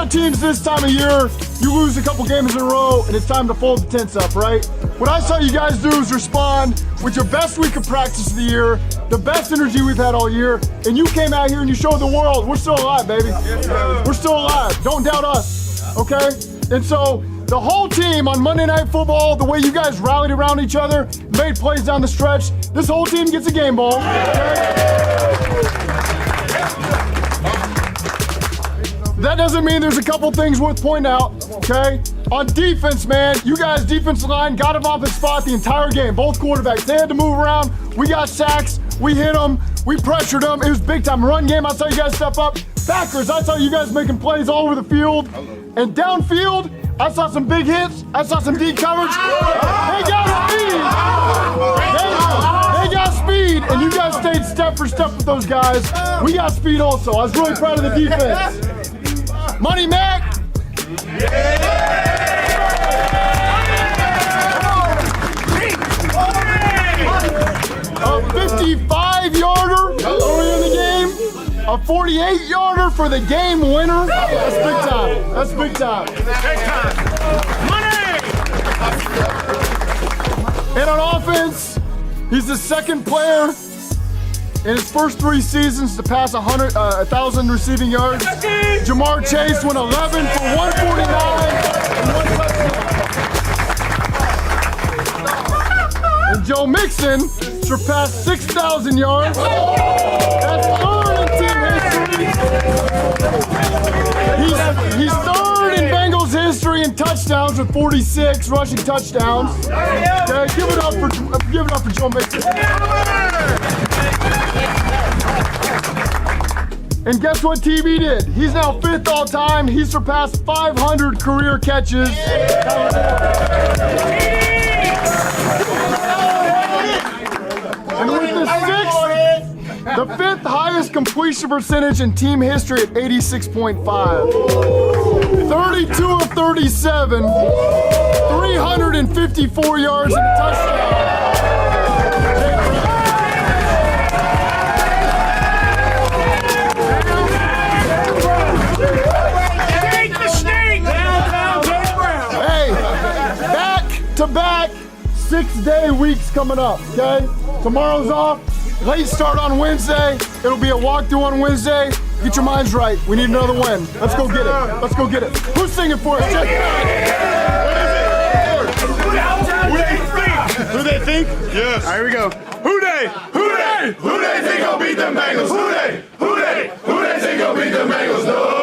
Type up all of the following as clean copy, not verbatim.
of teams this time of year, you lose a couple games in a row and it's time to fold the tents up, right? What I saw you guys do is respond with your best week of practice of the year, the best energy we've had all year, and you came out here and you showed the world we're still alive, baby. We're still alive. Don't doubt us, okay? And so the whole team on Monday Night Football, the way you guys rallied around each other, made plays down the stretch, this whole team gets a game ball, okay? That doesn't mean there's a couple things worth pointing out, okay? On defense, man, you guys' defensive line got him off his spot the entire game. Both quarterbacks, they had to move around. We got sacks, we hit them, we pressured them. It was big time. Run game, I saw you guys step up. Backers, I saw you guys making plays all over the field. And downfield, I saw some big hits. I saw some deep coverage. They got speed. They got speed, and you guys stayed step for step with those guys. We got speed also. I was really proud of the defense. Money Mac. A 55-yarder early in the game. A 48-yarder for the game winner. That's big time. That's big time. Big time. Money! And on offense, he's the second player in his first 3 seasons to pass 1,000 receiving yards. Jamar Chase went 11 for 149 and 1 touchdown. And Joe Mixon surpassed 6,000 yards. That's third in team history. He's third in Bengals history in touchdowns with 46 rushing touchdowns. Okay, give it up for Joe Mixon. And guess what TV did? He's now 5th all time. He surpassed 500 career catches. And with the 5th highest completion percentage in team history at 86.5. 32 of 37, 354 yards and a touchdown. To back 6-day weeks coming up, okay? Tomorrow's off, late start on Wednesday. It'll be a walkthrough on Wednesday. Get your minds right. We need another win. Let's go get it. Let's go get it. Who's singing for us? Check it out. Who they think? Yes. All right, here we go. Who they think gonna beat them Bengals? Who they think gonna beat them Bengals? No.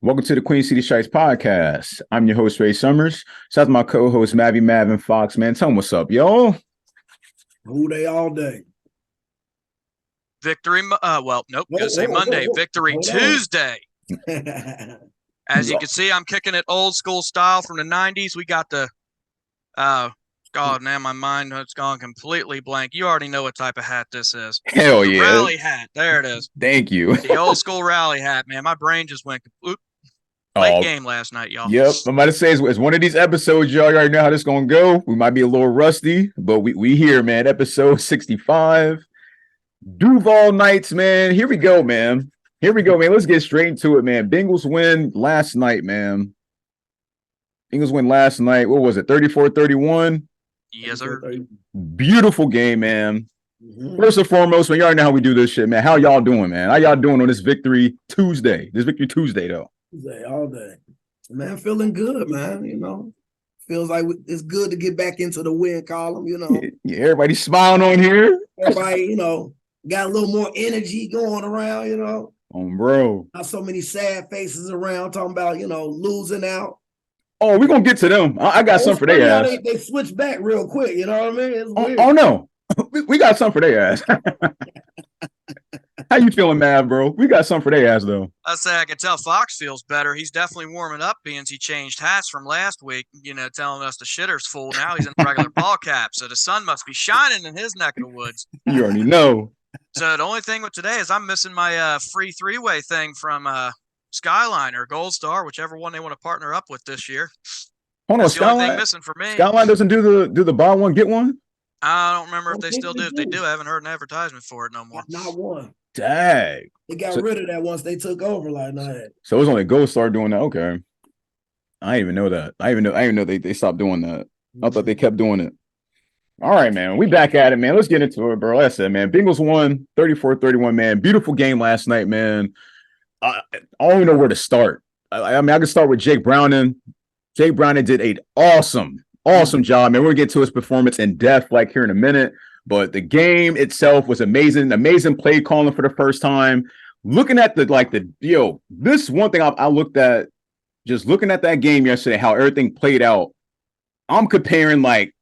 Welcome to the Queen City Shites podcast. I'm your host, Ray Summers. Shout out to my co-host, Mav and Foxx, man. Tell them what's up, y'all. Who they all day? Victory, gonna say Monday. Victory Tuesday. As you can see, I'm kicking it old school style from the 90s. We got the, God, now my mind has gone completely blank. You already know what type of hat this is. Hell yeah. Rally hat. There it is. Thank you. The old school rally hat, man. My brain just went, late game last night, y'all. Yep. I'm about to say, it's one of these episodes, y'all already know how this is going to go. We might be a little rusty, but we here, man. Episode 65. Duval nights, man. Here we go, man. Let's get straight into it, man. Bengals win last night, man. What was it? 34-31? Yes, sir. Beautiful game, man. Mm-hmm. First and foremost, man, you already know how we do this shit, man. How y'all doing, man? How y'all doing on this Victory Tuesday? Though. All day. Man, feeling good, man. You know, feels like it's good to get back into the win column, you know. Yeah, everybody's smiling on here. Everybody, you know, got a little more energy going around, you know. Bro. Not so many sad faces around talking about, you know, losing out. Oh, we're going to get to them. I got something for their ass. They switch back real quick, you know what I mean? It's weird. Oh no. We got something for their ass. How you feeling, Mav, bro? We got something for their ass, though. I say I can tell Fox feels better. He's definitely warming up, being he changed hats from last week, telling us the shitter's full. Now he's in a regular ball cap, so the sun must be shining in his neck of the woods. You already know. So the only thing with today is I'm missing my free three-way thing from Skyline or Gold Star, whichever one they want to partner up with this year. Hold on, That's the only Skyline thing missing for me. Skyline doesn't do the buy one get one. I don't remember if they still do. If they do, I haven't heard an advertisement for it no more. Not one. Dang. They got rid of that once they took over like that. So it was only Gold Star doing that. Okay. I didn't even know that. I didn't even know they stopped doing that. I thought they kept doing it. All right, man. We back at it, man. Let's get into it, bro. Like I said, man, Bengals won 34-31, man. Beautiful game last night, man. I don't even know where to start. I mean, I can start with Jake Browning. Jake Browning did an awesome job, man. We're going to get to his performance in depth like here in a minute. But the game itself was amazing. Amazing play calling for the first time. Looking at this one thing I looked at, just looking at that game yesterday, how everything played out. I'm comparing like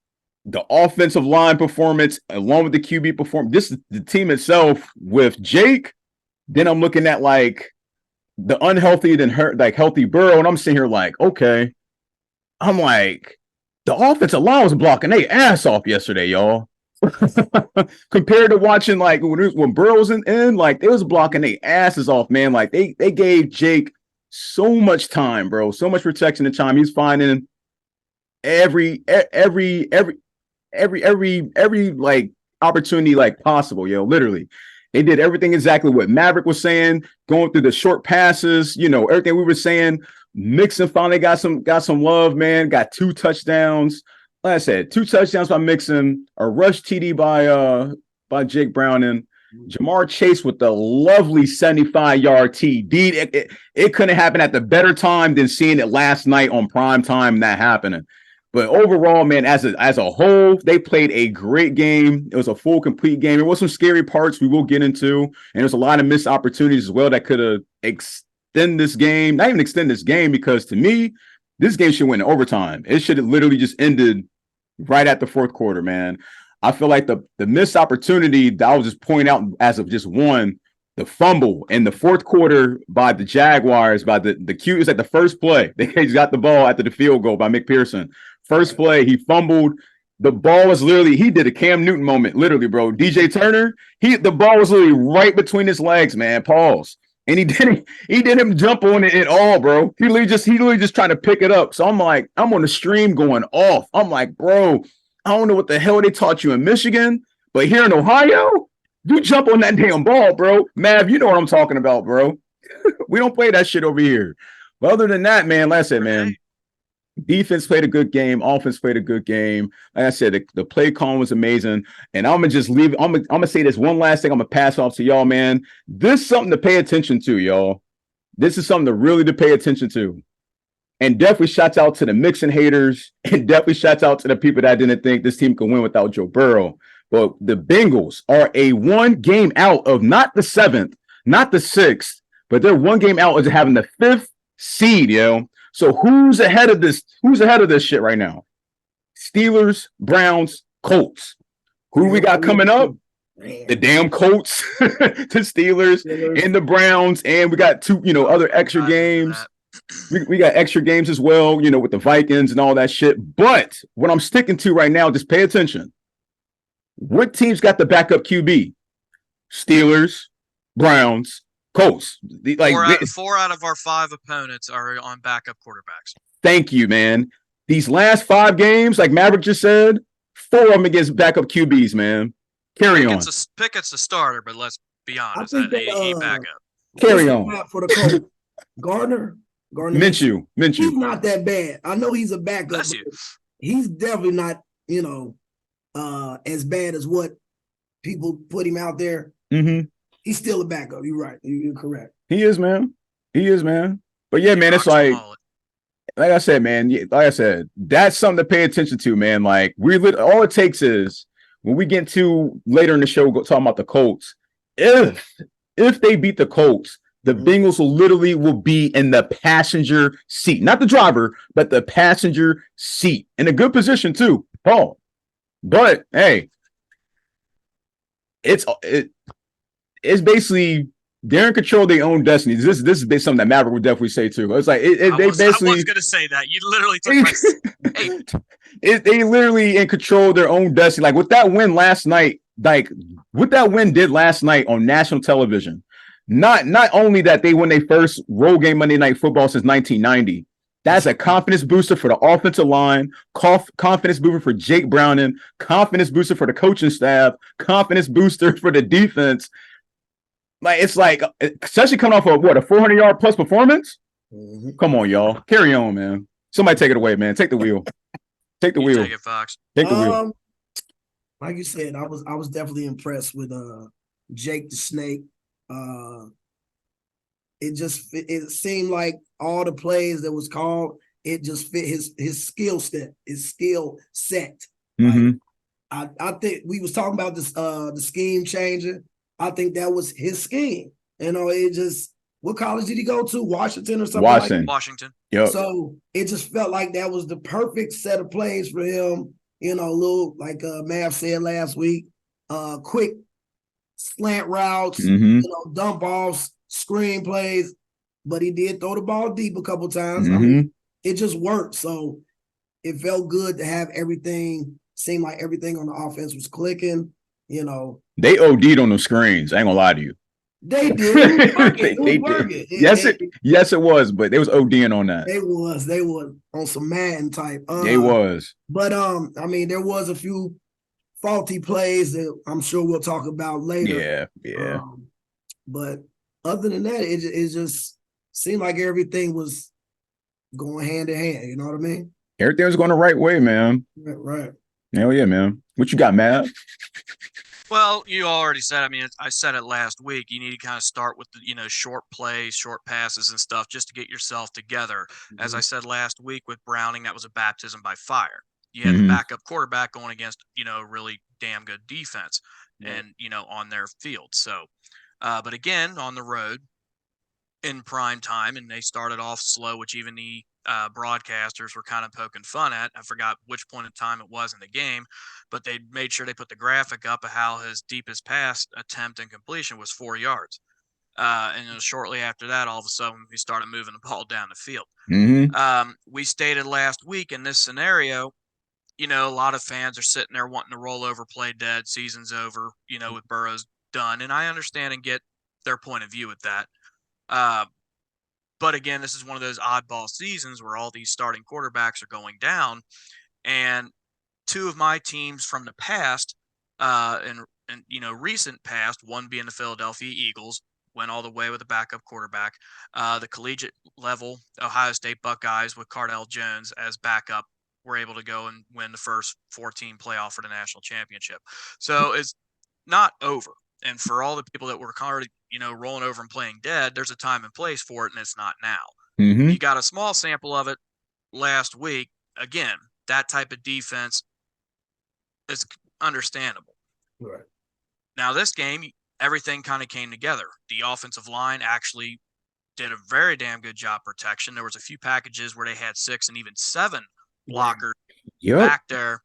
the offensive line performance along with the QB performance. This is the team itself with Jake. Then I'm looking at like the unhealthy then healthy Burrow, and I'm sitting here like, okay. I'm like, the offensive line was blocking their ass off yesterday, y'all. Compared to watching like when Burrow was in, like they was blocking their asses off, man. Like they gave Jake so much time, bro, so much protection and time. He's finding every like opportunity like possible, yo. Literally, they did everything exactly what Maverick was saying, going through the short passes, everything we were saying. Mixon finally got some love, man. Got 2 touchdowns. Like I said, 2 touchdowns by Mixon, a rush TD by Jake Browning, Jamar Chase with the lovely 75-yard TD. It couldn't happen at the better time than seeing it last night on prime time that happening. But overall, man, as a whole, they played a great game. It was a full, complete game. There was some scary parts we will get into, and there's a lot of missed opportunities as well that could have extend this game. Not even extend this game, because to me, this game should win in overtime. It should have literally just ended right at the fourth quarter, man. I feel like the missed opportunity that I was just pointing out as of just one, the fumble in the fourth quarter by the Jaguars, by the Q. It was like the first play. They just got the ball after the field goal by McPherson. First play, he fumbled. The ball was literally, he did a Cam Newton moment, literally, bro. DJ Turner, the ball was literally right between his legs, man. Pause. And he didn't jump on it at all, bro. He literally just trying to pick it up. So I'm like, I'm on the stream going off. I'm like, bro, I don't know what the hell they taught you in Michigan, but here in Ohio, you jump on that damn ball, bro. Mav, you know what I'm talking about, bro. We don't play that shit over here. But other than that, man, like I said, man, defense played a good game. Offense played a good game. Like I said, the play call was amazing. And I'm going to just leave. I'm going to say this one last thing. I'm going to pass off to y'all, man. This is something to pay attention to, y'all. This is something to pay attention to. And definitely shouts out to the Mixon haters. And definitely shouts out to the people that didn't think this team could win without Joe Burrow. But the Bengals are a 1 game out of not the 7th, not the 6th, but they're 1 game out of having the 5th seed, yo. So who's ahead of this? Who's ahead of this shit right now? Oters, Browns, Colts. Who we got coming up? The damn Colts, the Steelers, and the Browns, and we got 2, other extra games. We got extra games as well, with the Vikings and all that shit. But what I'm sticking to right now, just pay attention. What teams got the backup QB? Steelers, Browns, Colts. Four out of our 5 opponents are on backup quarterbacks. Thank you, man. These last 5 games, like Maverick just said, 4 of them against backup QBs, man. Carry on. Pickett's the starter, but let's be honest, he backup. Carry on. For the Colts, Gardner Minshew. He's not that bad. I know he's a backup. He's definitely not, as bad as what people put him out there. Mm-hmm. He's still a backup. You're right. You're correct. He is, man. But yeah, man, it's like I said, man. Like I said, that's something to pay attention to, man. Like all it takes is when we get to later in the show talking about the Colts. If they beat the Colts, the Bengals will be in the passenger seat, not the driver, but the passenger seat, in a good position too, Paul. But hey, it's basically they're in control of their own destiny. This is something that Maverick would definitely say too. It's like they basically. I was gonna say that. You literally took my. They literally in control of their own destiny. Like with that win last night, like what that win did last night on national television. Not only that they won their first road game Monday Night Football since 1990. That's a confidence booster for the offensive line, confidence booster for Jake Browning, confidence booster for the coaching staff, confidence booster for the defense. Like it's like, especially coming off of what, a 400-yard plus performance. Mhm. Come on, y'all, carry on, man. Somebody take it away, man. Take the wheel. Take the wheel. Take it, Fox. Take the wheel. Like you said, I was definitely impressed with Jake the Snake. It seemed like all the plays that was called, it just fit his skill set. Mm-hmm. I think we was talking about this the scheme changer. I think that was his scheme. You know, it just, what college did he go to? Washington or something? Washington. Yep. So it just felt like that was the perfect set of plays for him. You know, little, like Mav said last week, quick slant routes, Mm-hmm. you know, dump offs, screen plays, but he did throw the ball deep a couple times. Mm-hmm. I mean, it just worked. So it felt good to have everything, seemed like everything on the offense was clicking, you know. They OD'd on those screens. I ain't gonna lie to you. They did. It was working. It was working. Yes, it was, but they was ODing on that. They was on some Madden type. They was. But I mean, there was a few faulty plays that I'm sure we'll talk about later. Yeah. But other than that, it just seemed like everything was going hand in hand. You know what I mean? Everything was going the right way, man. Right. Hell yeah, man. What you got, Matt? Well, you already said. I mean, I said it last week. You need to kind of start with the, short plays, short passes, and stuff, just to get yourself together. Mm-hmm. As I said last week with Browning, that was a baptism by fire. You had the backup quarterback going against, a really damn good defense, and on their field. So, but again, on the road in prime time, and they started off slow, which even the broadcasters were kind of poking fun at. I forgot which point in time it was in the game, but they made sure they put the graphic up of how his deepest pass attempt and completion was 4 yards. And shortly after that, all of a sudden, he started moving the ball down the field. Mm-hmm. We stated last week in this scenario, a lot of fans are sitting there wanting to roll over, play dead, season's over, with Burrow's done. And I understand and get their point of view with that. But again, this is one of those oddball seasons where all these starting quarterbacks are going down. And two of my teams from the past, and recent past, one being the Philadelphia Eagles, went all the way with a backup quarterback. The collegiate level Ohio State Buckeyes with Cardell Jones as backup were able to go and win the first 4-team playoff for the national championship. So it's not over. And for all the people that were already, rolling over and playing dead, there's a time and place for it, and it's not now. Mm-hmm. You got a small sample of it last week. Again, that type of defense is understandable. Right. Now, this game, everything kind of came together. The offensive line actually did a very damn good job protection. There was a few packages where they had 6 and even 7 blockers back there.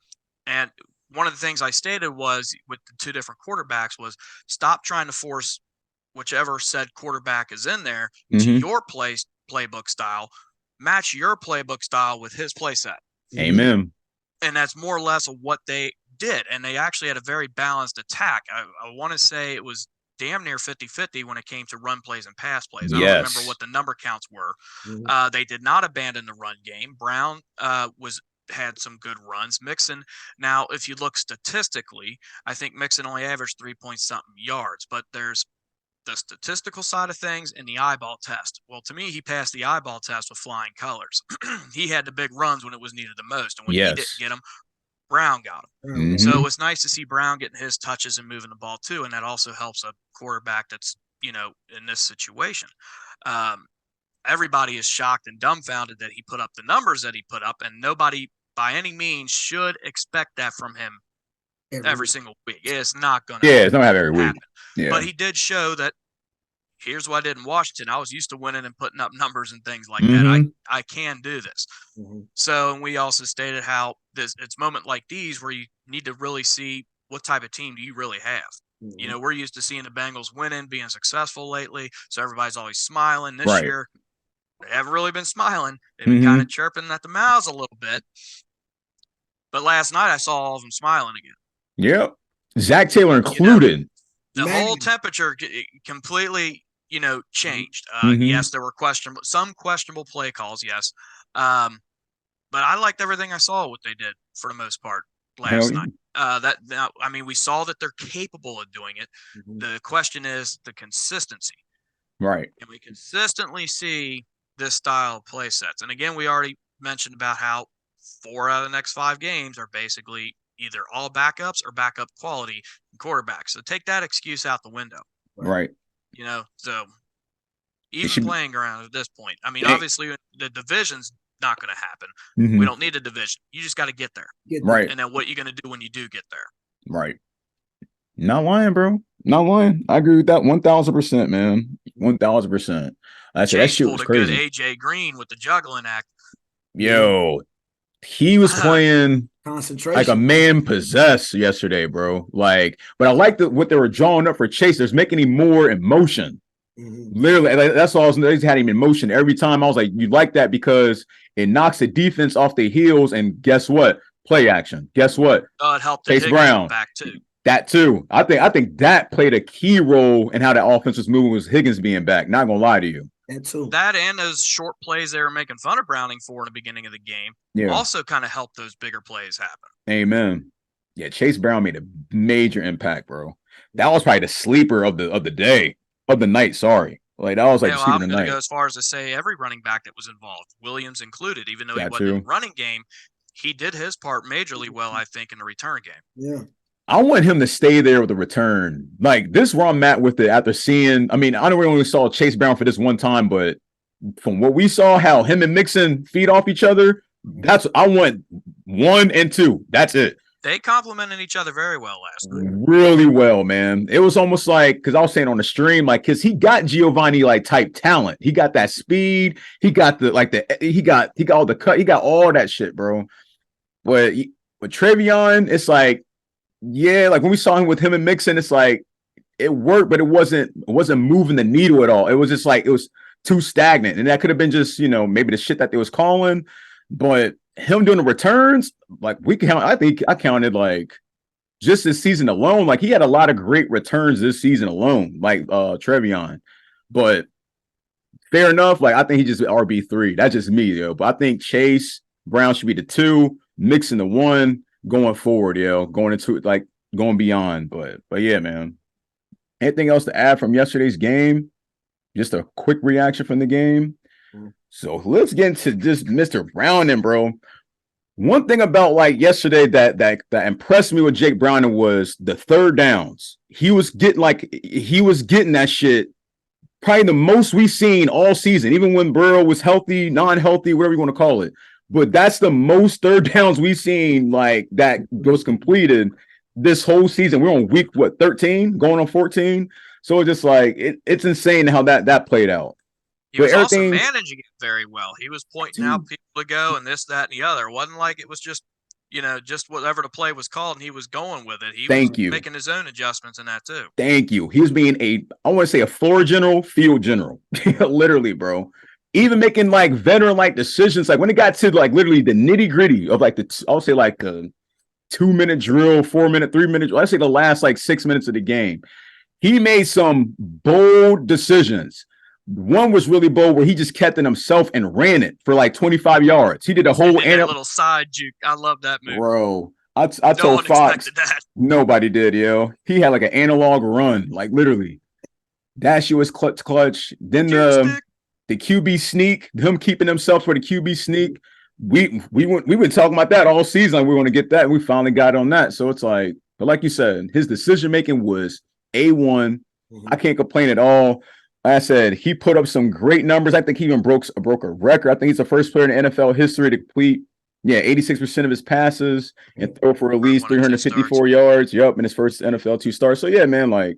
And one of the things I stated was with the two different quarterbacks was stop trying to force whichever said quarterback is in there to your playbook style, match your playbook style with his play set. Amen. And that's more or less of what they did. And they actually had a very balanced attack. I want to say it was damn near 50-50 when it came to run plays and pass plays. I don't remember what the number counts were. Mm-hmm. They did not abandon the run game. Brown had some good runs. Mixon, now, if you look statistically, I think Mixon only averaged 3-point-something yards, but there's the statistical side of things and the eyeball test. Well, to me, he passed the eyeball test with flying colors. He had the big runs when it was needed the most, and when he didn't get them, Brown got them. Mm-hmm. So it's nice to see Brown getting his touches and moving the ball too, and that also helps a quarterback that's, in this situation. Everybody is shocked and dumbfounded that he put up the numbers that he put up, and nobody by any means should expect that from him every single week. It's not going to it's not happen every week. Yeah. But he did show that here's what I did in Washington. I was used to winning and putting up numbers and things like that. I can do this. So, and we also stated how it's moment like these where you need to really see what type of team do you really have. You know, we're used to seeing the Bengals winning, being successful lately, so everybody's always smiling. This year, they haven't really been smiling. They've been kind of chirping at the mouths a little bit. But last night, I saw all of them smiling again. Yep. Zach Taylor included. The whole temperature completely, changed. Yes, there were some questionable play calls, yes. But I liked everything I saw, what they did for the most part last night. We saw that they're capable of doing it. The question is the consistency. Right. And we consistently see this style of play sets. And again, we already mentioned about how 4 out of the next 5 games are basically either all backups or backup quality quarterbacks. So take that excuse out the window. Right. So even playing around at this point. I mean, obviously the division's not going to happen. We don't need a division. You just got to get there. Right. And then what you're going to do when you do get there. Right. Not lying, bro. Not lying. I agree with that 1,000%, man. 1,000%. I said that shit was crazy. Good AJ Green with the juggling act. Yo, he was playing concentration like a man possessed yesterday, bro. Like, but I like what they were drawing up for Chase. There's making him more in motion. Literally, that's all. I was, they had him in motion every time. I was like, you like that because it knocks the defense off their heels. And guess what? Play action. Guess what? It helped Chase Brown back too. That too. I think that played a key role in how the offense was moving was Higgins being back. Not gonna lie to you. That too. That and those short plays they were making fun of Browning for in the beginning of the game also kind of helped those bigger plays happen. Amen. Yeah, Chase Brown made a major impact, bro. That was probably the sleeper of the day. Of the night, sorry. Like that was like I'm going to go as far as to say every running back that was involved, Williams included, even though he wasn't in the running game, he did his part majorly well, I think, in the return game. Yeah. I want him to stay there with the return. Like this is where I'm at with it after seeing, I know we only saw Chase Brown for this one time, but from what we saw, how him and Mixon feed off each other, I want 1 and 2. That's it. They complimented each other very well last night. Really well, man. It was almost like, because I was saying on the stream, like, because he got Giovanni like type talent. He got that speed. He got he got all the cut. He got all that shit, bro. But with Trevion, it's like, yeah, like when we saw him with him and Mixon, it's like it worked, but it wasn't moving the needle at all. It was just like it was too stagnant, and that could have been just maybe the shit that they was calling, but him doing the returns, like we count. I think I counted like just this season alone. Like he had a lot of great returns this season alone, like Trevion. But fair enough. Like I think he just RB3. That's just me, yo. But I think Chase Brown should be the 2, Mixon the 1 going forward, going into like going beyond. But yeah, man. Anything else to add from yesterday's game? Just a quick reaction from the game. So let's get into just Mr. Browning, bro. One thing about like yesterday that impressed me with Jake Browning was the third downs. He was getting that shit probably the most we've seen all season, even when Burrow was healthy, non-healthy, whatever you want to call it. But that's the most third downs we've seen like that was completed this whole season. We're on week 13, going on 14. So it's just like it's insane how that played out. He was also managing it very well. He was pointing out people to go and this, that, and the other. It wasn't like it was just, just whatever the play was called and he was going with it. He was making his own adjustments in that too. Thank you. He was being I want to say a floor general, field general. Literally, bro. Even making like veteran-like decisions. Like when it got to like literally the nitty-gritty of like I'll say like a 2-minute drill, 4-minute, 3-minute. I'd say the last like 6 minutes of the game. He made some bold decisions. One was really bold where he just kept it himself and ran it for like 25 yards. He did a whole little side juke. I love that move. Bro, I told Foxx, nobody did, yo. He had like an analog run, like literally. That shit was clutch. Then the QB sneak, him keeping himself for the QB sneak. We've been talking about that all season. Like we want to get that, and we finally got on that. So it's like, but like you said, his decision making was A1. I can't complain at all. Like I said, he put up some great numbers. I think he even broke a record. I think he's the first player in NFL history to complete 86% of his passes and throw for at least 354 yards. Yep, in his first NFL 2 starts. So yeah, man, like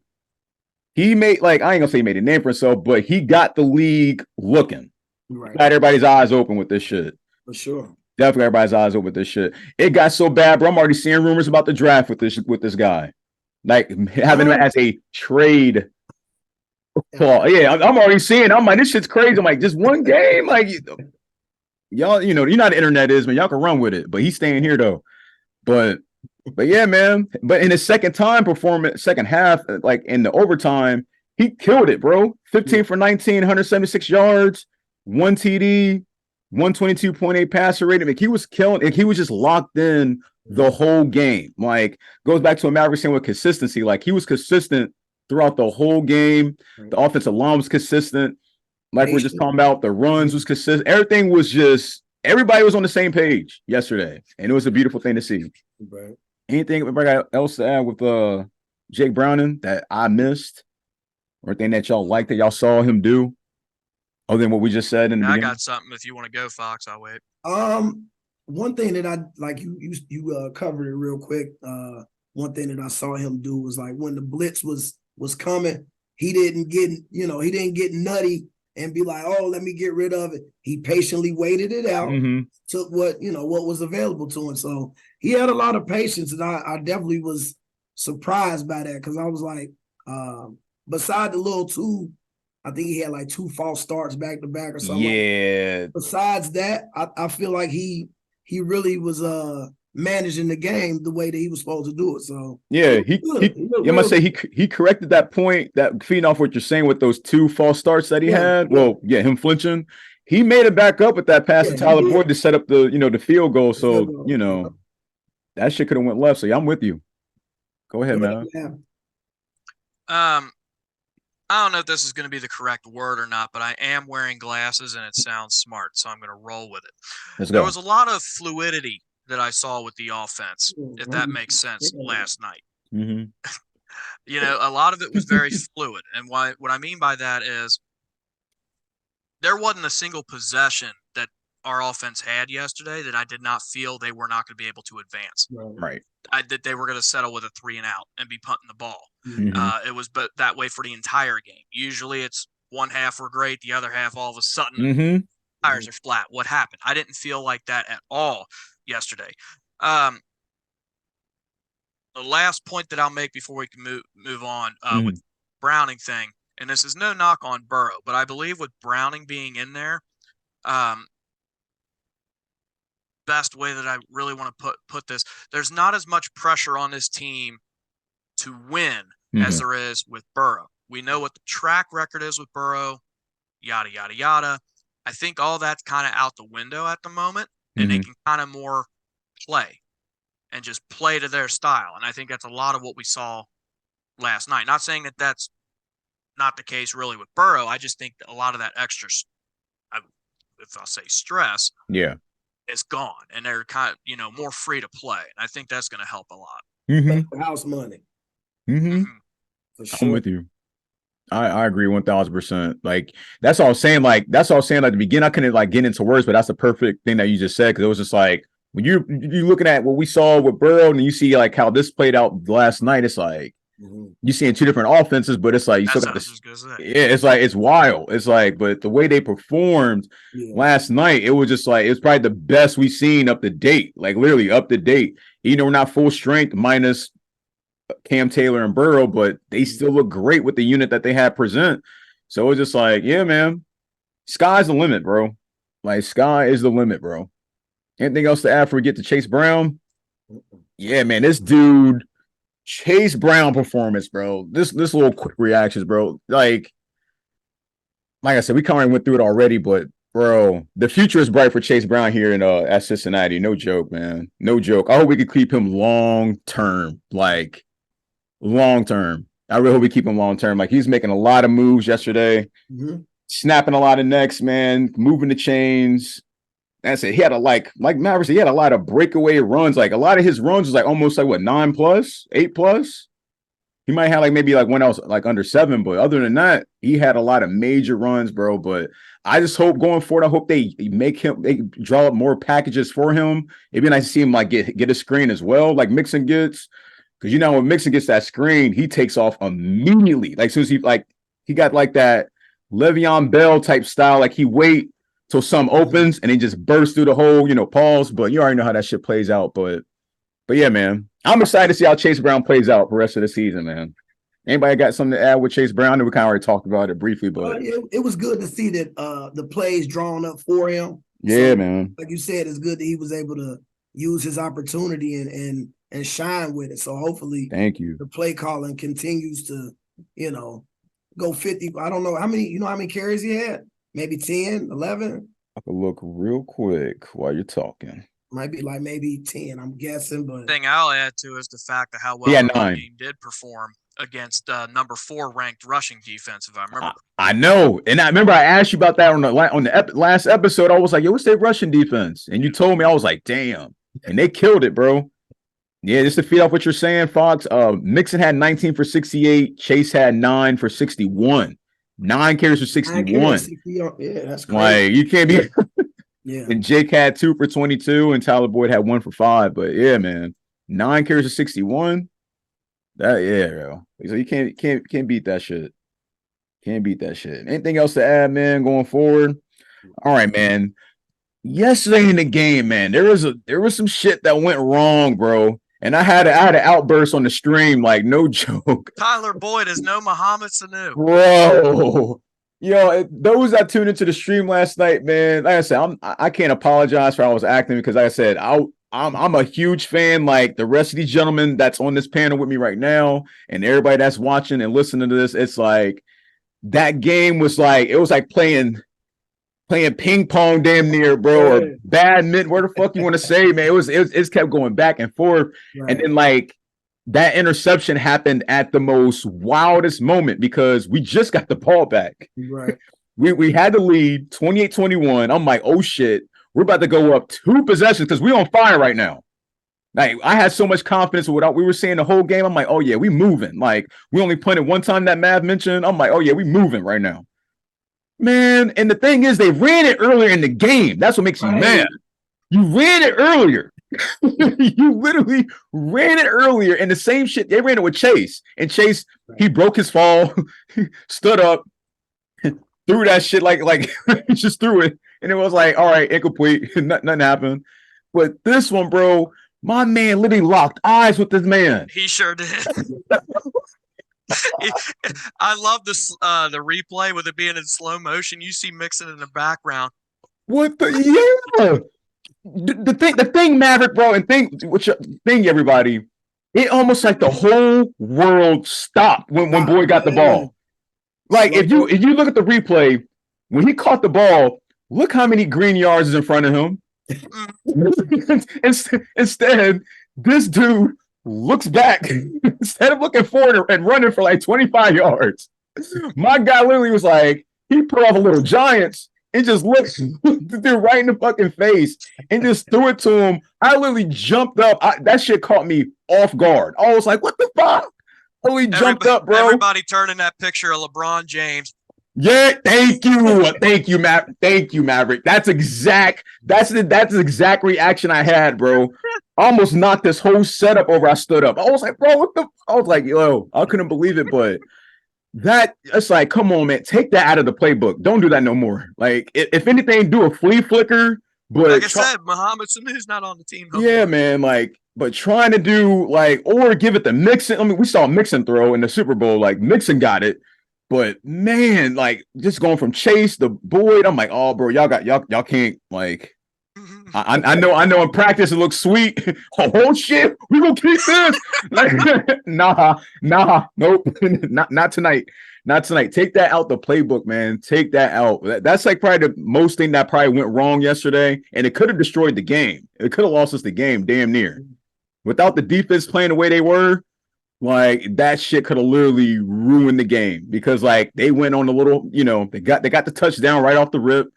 he made I ain't gonna say he made a name for himself, but he got the league looking. Right. Got everybody's eyes open with this shit. For sure. Definitely everybody's eyes open with this shit. It got so bad, bro. I'm already seeing rumors about the draft with this guy. like having him as a trade. Well, yeah, I'm already seeing. I'm like, this shit's crazy. I'm like, just one game, like y'all, you know how the internet is, man. Y'all can run with it, but he's staying here though. But yeah, man. But in his second half, like in the overtime, he killed it, bro. 15 for 19, 176 yards, 1 TD, 122.8 passer rating. Like he was killing. Like he was just locked in the whole game. Like goes back to a Maverick saying with consistency. Like he was consistent throughout the whole game. The offensive line was consistent. Like we're just talking about, the runs was consistent. Everything was just, everybody was on the same page yesterday, and it was a beautiful thing to see. Right. Anything else to add with Jake Browning that I missed, or anything that y'all liked that y'all saw him do, other than what we just said in the beginning? I got something. If you want to go, Fox, I'll wait. One thing that I like, you covered it real quick. One thing that I saw him do was like when the blitz was coming, he didn't get nutty and be like, oh, let me get rid of it. He patiently waited it out, took what was available to him. So he had a lot of patience, and I definitely was surprised by that, because I was like, beside the little two, I think he had like 2 false starts back to back or something. Yeah. Like besides that, I feel like he really was managing the game the way that he was supposed to do it. So yeah, I must say he corrected that point, that feeding off what you're saying with those 2 false starts that he had. Well, yeah, him flinching. He made it back up with that pass to Tyler Boyd to set up the field goal. So that shit could have went left. So yeah, I'm with you. Go ahead, man. I don't know if this is going to be the correct word or not, but I am wearing glasses and it sounds smart, so I'm going to roll with it. Let's go. There was a lot of fluidity that I saw with the offense, if that makes sense, last night. A lot of it was very fluid. And what I mean by that is there wasn't a single possession that our offense had yesterday that I did not feel they were not going to be able to advance. Right. That they were going to settle with a 3 and out and be punting the ball. It was that way for the entire game. Usually it's one half were great, the other half all of a sudden tires are flat. What happened? I didn't feel like that at all yesterday. The last point that I'll make before we can move on with Browning thing, and this is no knock on Burrow, but I believe with Browning being in there, best way that I really want to put this, there's not as much pressure on this team to win as there is with Burrow. We know what the track record is with Burrow, yada, yada, yada. I think all that's kind of out the window at the moment, and they can kind of more play and just play to their style. And I think that's a lot of what we saw last night. Not saying that that's not the case really with Burrow. I just think that a lot of that extra, if I'll say stress, is gone, and they're kind of, more free to play. And I think that's going to help a lot. House money. For sure. I'm with you. I agree 1,000%. Like that's all I was saying. Like at the beginning, I couldn't like get into words, but that's the perfect thing that you just said, because it was just like when you're looking at what we saw with Burrow and you see like how this played out last night. It's like you're seeing 2 different offenses, but it's like you still got this. It's like it's wild. It's like, but the way they performed last night, it was just like it's probably the best we've seen up to date. Like literally up to date. We're not full strength minus Cam Taylor and Burrow, but they still look great with the unit that they had present. So it's just like, yeah, man, sky's the limit, bro. Like sky is the limit, bro. Anything else to add before we get to Chase Brown? Yeah, man, this dude, Chase Brown performance, bro. This little quick reactions, bro. Like I said, we kind of went through it already, but bro, the future is bright for Chase Brown here in at Cincinnati. No joke, man. No joke. I hope we can keep him long term. Like long term. I really hope we keep him long term. Like he's making a lot of moves yesterday, snapping a lot of necks, man, moving the chains. That's it. He had like Maverick said, he had a lot of breakaway runs. Like a lot of his runs was like almost like 9+, 8+. He might have like maybe like one else like under 7, but other than that, he had a lot of major runs, bro. But I just hope going forward, I hope they draw up more packages for him. It'd be nice to see him like get a screen as well, like Mixon gets. Because when Mixon gets that screen, he takes off immediately. Like as soon as he got like that Le'Veon Bell type style, like he wait till some opens and he just bursts through the whole, pause. But you already know how that shit plays out. But But yeah, man, I'm excited to see how Chase Brown plays out for the rest of the season, man. Anybody got something to add with Chase Brown? I know we kind of already talked about it briefly, but it was good to see that the plays drawn up for him. Yeah, so, man. Like you said, it's good that he was able to use his opportunity and shine with it. So hopefully, thank you. The play calling continues to, go 50. I don't know how many carries he had? Maybe 10, 11? I can look real quick while you're talking. Might be like maybe 10, I'm guessing. But the thing I'll add to is the fact of how well the team did perform against number 4 ranked rushing defense, if I remember. I know. And I remember I asked you about that on the last episode. I was like, yo, what's their rushing defense? And you told me, I was like, damn. And they killed it, bro. Yeah, just to feed off what you're saying, Fox, Mixon had 19 for 68. Chase had 9 for 61. 9 carries for 61. Yeah, that's crazy. Like, you can't be... Yeah. And Jake had 2 for 22, and Tyler Boyd had 1 for 5. But yeah, man, 9 carries for 61. Bro. So you can't beat that shit. Can't beat that shit. Anything else to add, man, going forward? All right, man. Yesterday in the game, man, there was some shit that went wrong, bro. And I had an outburst on the stream, like no joke. Tyler Boyd is no Muhammad Sanu. Bro. Those that tuned into the stream last night, man, like I said, I can't apologize for how I was acting because, like I said, I'm a huge fan, like the rest of these gentlemen that's on this panel with me right now, and everybody that's watching and listening to this. It's like that game was like it was like playing ping pong, damn near, bro, or badminton. Where the fuck you want to say, man? It kept going back and forth, and then like. That interception happened at the most wildest moment because we just got the ball back. Right. We had the lead 28-21. I'm like, oh shit, we're about to go up 2 possessions because we're on fire right now. Like I had so much confidence with what we were saying the whole game. I'm like, oh yeah, we moving. Like we only punted one time that Mav mentioned. I'm like, oh yeah, we moving right now. Man, and the thing is they ran it earlier in the game. That's what makes me mad. You ran it earlier. You literally ran it earlier, and the same shit they ran it with Chase. And Chase, he broke his fall, stood up, threw that shit like he just threw it, and it was like, all right, incomplete, nothing happened. But this one, bro, my man literally locked eyes with this man. He sure did. I love this the replay with it being in slow motion. You see Mixon in the background. What the yeah. The thing, Maverick, bro, and thing, everybody, it almost like the whole world stopped when Boyd got the ball. Like if you look at the replay, when he caught the ball, look how many green yards is in front of him. Instead, this dude looks back instead of looking forward and running for like 25 yards. My guy literally was like, he put off a little Giants. And just looked the dude right in the fucking face and just threw it to him. I literally jumped up. That shit caught me off guard. I was like, what the fuck? I literally jumped up, bro. Everybody turning that picture of LeBron James. Yeah, thank you. Thank you, Maverick. That's the exact reaction I had, bro. I almost knocked this whole setup over. I stood up. I was like, bro, what the? I was like, yo, I couldn't believe it, but it's like, come on, man, take that out of the playbook. Don't do that no more. Like, if anything, do a flea flicker. But like I said, Muhammad Sanu's not on the team. Yeah, man. Like, but trying to do like, or give it to Mixon. I mean, we saw Mixon throw in the Super Bowl. Like Mixon got it, but man, like just going from Chase to Boyd, I'm like, oh, bro, y'all can't like. I know. In practice, it looks sweet. Oh shit, we gonna keep this. Like, nah, nope, not tonight. Not tonight. Take that out the playbook, man. Take that out. That's like probably the most thing that probably went wrong yesterday, and it could have destroyed the game. It could have lost us the game, damn near. Without the defense playing the way they were, like that shit could have literally ruined the game because like they went on a little, they got the touchdown right off the rip.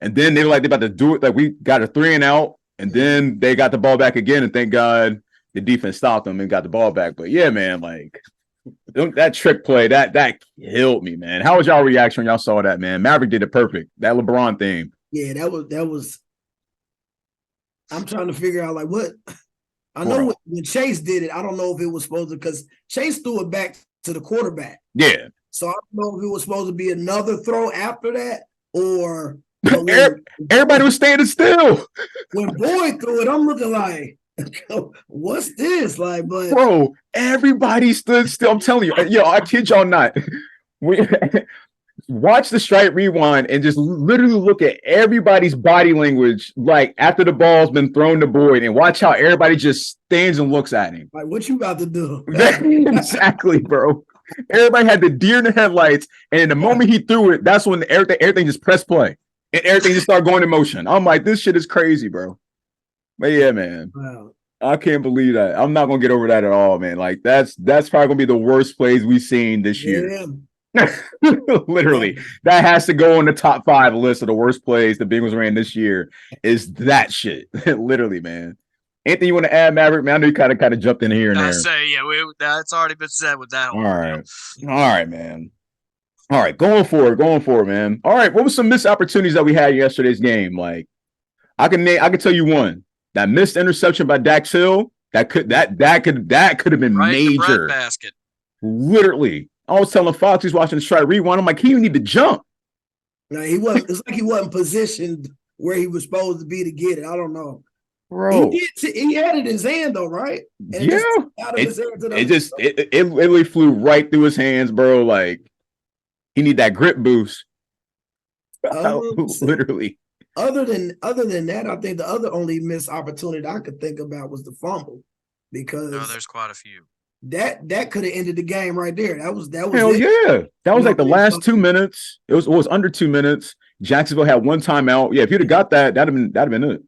And then they were like, they're about to do it. Like, we got a 3 and out. And then they got the ball back again. And thank God the defense stopped them and got the ball back. But yeah, man, like that trick play, that killed me, man. How was y'all reaction when y'all saw that, man? Maverick did it perfect. That LeBron thing. Yeah, that was. I'm trying to figure out like what. I know when Chase did it, I don't know if it was supposed to, because Chase threw it back to the quarterback. Yeah. So I don't know if it was supposed to be another throw after that or. Everybody was standing still. When Boyd threw it, I'm looking like What's this? Like, but Bro, everybody stood still. I'm telling you, I kid y'all not. We watch the strike rewind and just literally look at everybody's body language, like after the ball's been thrown to Boyd, and watch how everybody just stands and looks at him. like, what you about to do? Exactly, bro. Everybody had the deer in the headlights, and in the moment he threw it, that's when everything just pressed play and everything just started going in motion. I'm like, this shit is crazy, bro. But yeah, man. Wow. I can't believe that. I'm not gonna get over that at all, man. Like that's probably gonna be the worst plays we've seen this year. Literally, that has to go on the top 5 list of the worst plays the Bengals ran this year. Is that shit? Literally, man. Anything you want to add, Maverick? Man, I know you kind of jumped in here and there. I say, that's already been said with that. All right, man. All right, going forward, man. All right, what were some missed opportunities that we had in yesterday's game? Like, I can tell you one. That missed interception by Dax Hill, that could have been right major. Basket. Literally. I was telling Foxx, he's watching the strike rewind. I'm like, he didn't need to jump. No, he wasn't. It's like he wasn't positioned where he was supposed to be to get it. I don't know. Bro. He had it in his hand though, right? And yeah. It literally flew right through his hands, bro. Like he need that grip boost. Literally. Other than that, I think the other only missed opportunity I could think about was the fumble, because there's quite a few. That could have ended the game right there. That was hell it. Yeah. That was like the last 2 minutes. It was under 2 minutes. Jacksonville had one timeout. Yeah, if you'd have got that, that'd have been it.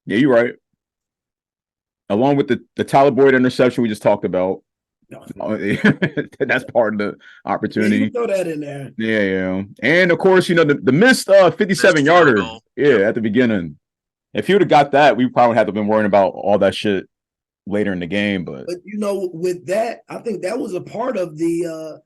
Yeah, you're right. Along with the Tyler Boyd interception we just talked about. That's part of the opportunity. You throw that in there. Yeah. And of course, the missed 57-yarder. Yeah, at the beginning. If he would have got that, we probably had to have been worrying about all that shit later in the game. But with that, I think that was a part of the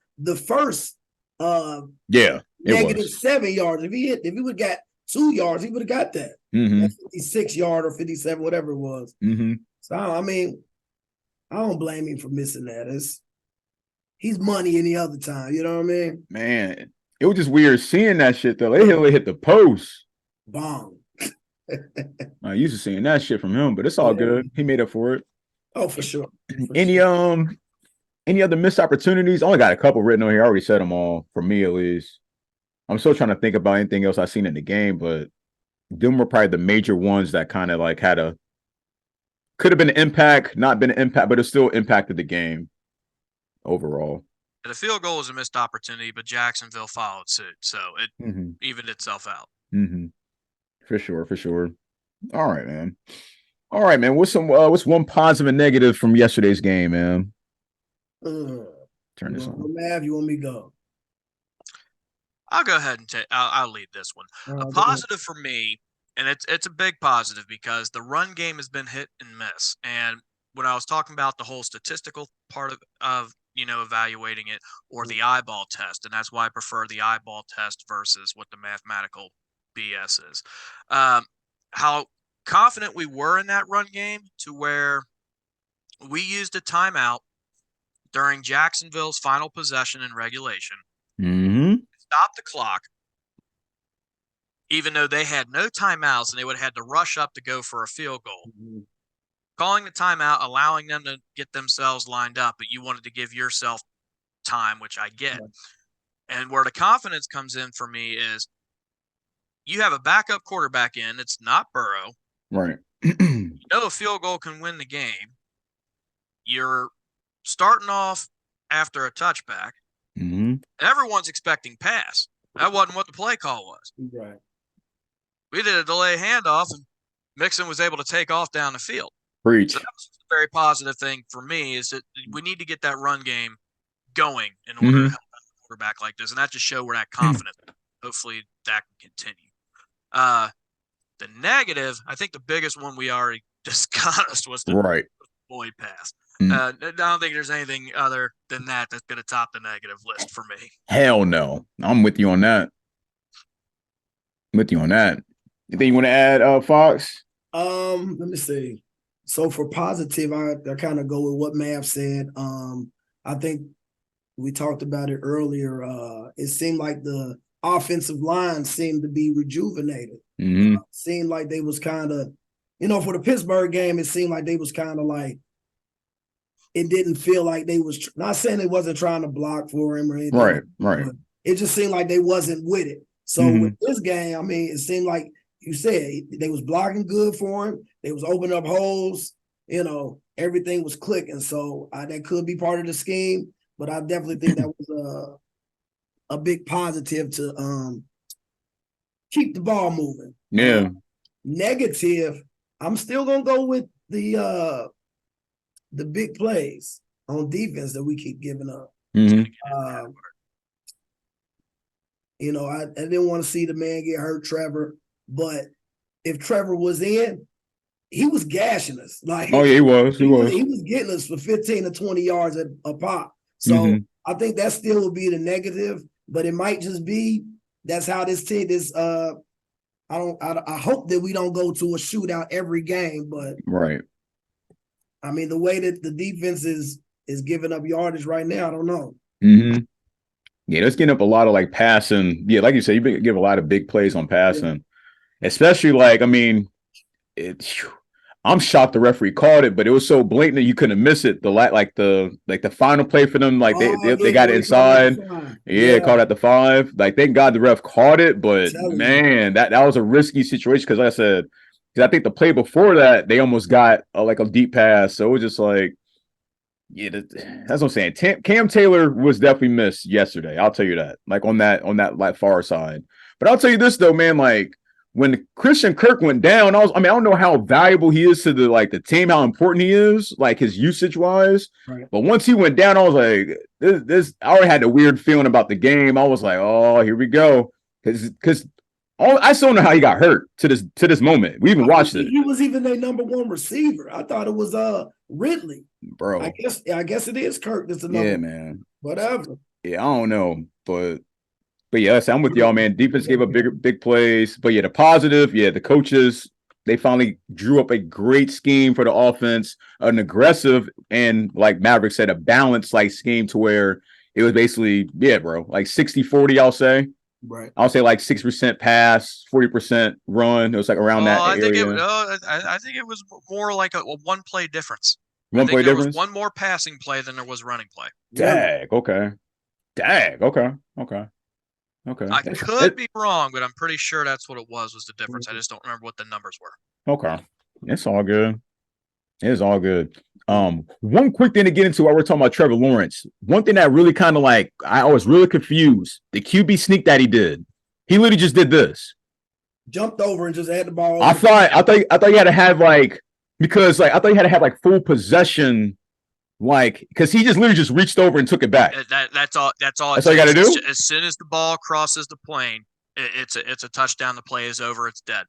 first negative 7 yards. If he would have got 2 yards, he would have got that. Mm-hmm. 56-yard or 57, whatever it was. Mm-hmm. So I mean, I don't blame him for missing that. He's money any other time. You know what I mean? Man, it was just weird seeing that shit though. They hit the post. Bomb. I used to seeing that shit from him, but it's all good. He made up for it. Oh, for sure. Any other missed opportunities? I only got a couple written on here. I already said them all, for me at least. I'm still trying to think about anything else I've seen in the game, but them were probably the major ones that kind of like could have been an impact, not been an impact, but it still impacted the game overall. The field goal was a missed opportunity, but Jacksonville followed suit, so it evened itself out. Mm-hmm. For sure. All right, man. What's one positive and negative from yesterday's game, man? Turn this on. Mav, you want me to go? I'll go ahead and I'll lead this one. A positive for me, and it's a big positive because the run game has been hit and miss. And when I was talking about the whole statistical part of evaluating it, or the eyeball test, and that's why I prefer the eyeball test versus what the mathematical BS is. How confident we were in that run game to where we used a timeout during Jacksonville's final possession in regulation. Mm-hmm. Stop the clock, even though they had no timeouts and they would have had to rush up to go for a field goal. Mm-hmm. Calling the timeout, allowing them to get themselves lined up, but you wanted to give yourself time, which I get. Right. And where the confidence comes in for me is you have a backup quarterback in. It's not Burrow. Right. A field goal can win the game. You're starting off after a touchback. Mm-hmm. Everyone's expecting pass. That wasn't what the play call was. Right. We did a delay handoff, and Mixon was able to take off down the field. Preach. So that was a very positive thing for me, is that we need to get that run game going in order to help a quarterback like this, and that just show we're that confident. Hopefully that can continue. The negative, I think the biggest one we already discussed was the Boyd pass. I don't think there's anything other than that that's going to top the negative list for me. Hell no. I'm with you on that. Anything you want to add, Fox? Let me see. So for positive, I kind of go with what Mav said. I think we talked about it earlier. It seemed like the offensive line seemed to be rejuvenated. Mm-hmm. Seemed like they was kind of for the Pittsburgh game, it seemed like they was kind of like, it didn't feel like they was, not saying they wasn't trying to block for him or anything. Right. It just seemed like they wasn't with it. So with this game, I mean, it seemed like you said they was blocking good for him. They was opening up holes. Everything was clicking. So that could be part of the scheme, but I definitely think that was a big positive to keep the ball moving. Yeah. Negative, I'm still gonna go with the big plays on defense that we keep giving up. I didn't want to see the man get hurt, Trevor, but if Trevor was in, he was gashing us. Like, oh yeah, he was. He was getting us for 15 to 20 yards a pop. So I think that still would be the negative, but it might just be that's how this team is. I hope that we don't go to a shootout every game, but right. I mean, the way that the defense is giving up yardage right now, I don't know. Yeah, that's getting up a lot of like passing. Yeah, like you said, you give a lot of big plays on passing, especially like, I mean, I'm shocked the referee called it, but it was so blatant that you couldn't miss it. The final play for them, like they got it inside. Caught at the 5. Like, thank God the ref caught it, but man, that was a risky situation because like I said, I think the play before that they almost got like a deep pass, so it was just like, yeah, that's what I'm saying. Cam Taylor was definitely missed yesterday. I'll tell you that. Like on that like far side, but I'll tell you this though, man. Like, when Christian Kirk went down, I don't know how valuable he is to the team, how important he is, like his usage wise. Right. But once he went down, I was like, this. I already had a weird feeling about the game. I was like, oh, here we go, because I still don't know how he got hurt to this moment. We even watched it. He was even their number 1 receiver. I thought it was Ridley, bro. I guess it is Kirk. That's another. Yeah, man. Whatever. Yeah, I don't know, but yeah, I'm with y'all, man. Defense gave up big plays. But yeah, the positive, the coaches, they finally drew up a great scheme for the offense, an aggressive and, like Maverick said, a balanced like scheme to where it was basically, bro, like 60-40, I'll say. Right. I'll say like 6% pass, 40% run. It was like around that area. I think it was more like a one play difference. One play difference? There was one more passing play than there was running play. Dag, okay. I could be wrong, but I'm pretty sure that's what it was the difference. I just don't remember what the numbers were. Okay. It's all good. It's all good. One quick thing to get into while we're talking about Trevor Lawrence. One thing that really kind of like, I was really confused. The QB sneak that he did. He literally just did this. Jumped over and just had the ball. I thought you had to have like, because like, I thought you had to have like full possession. Like, because he just literally just reached over and took it back. That's all. That's all you got to do. As soon as the ball crosses the plane, it's a touchdown. The play is over. It's dead.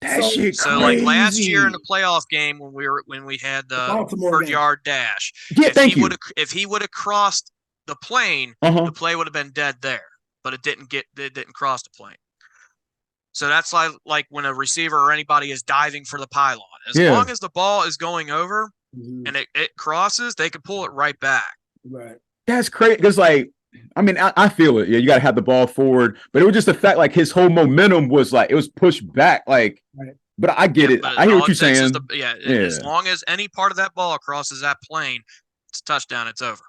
That shit crazy. So like last year in the playoff game when we had the 100-yard dash. Yeah, if he would have crossed the plane, the play would have been dead there. But it didn't cross the plane. So that's like when a receiver or anybody is diving for the pylon. As long as the ball is going over. And it crosses, they can pull it right back. Right. That's crazy. Because, like, I mean, I feel it. Yeah, you got to have the ball forward. But it was just the fact, like, his whole momentum was, like, it was pushed back. Like, but I get it. I hear what you're saying. As long as any part of that ball crosses that plane, it's a touchdown. It's over.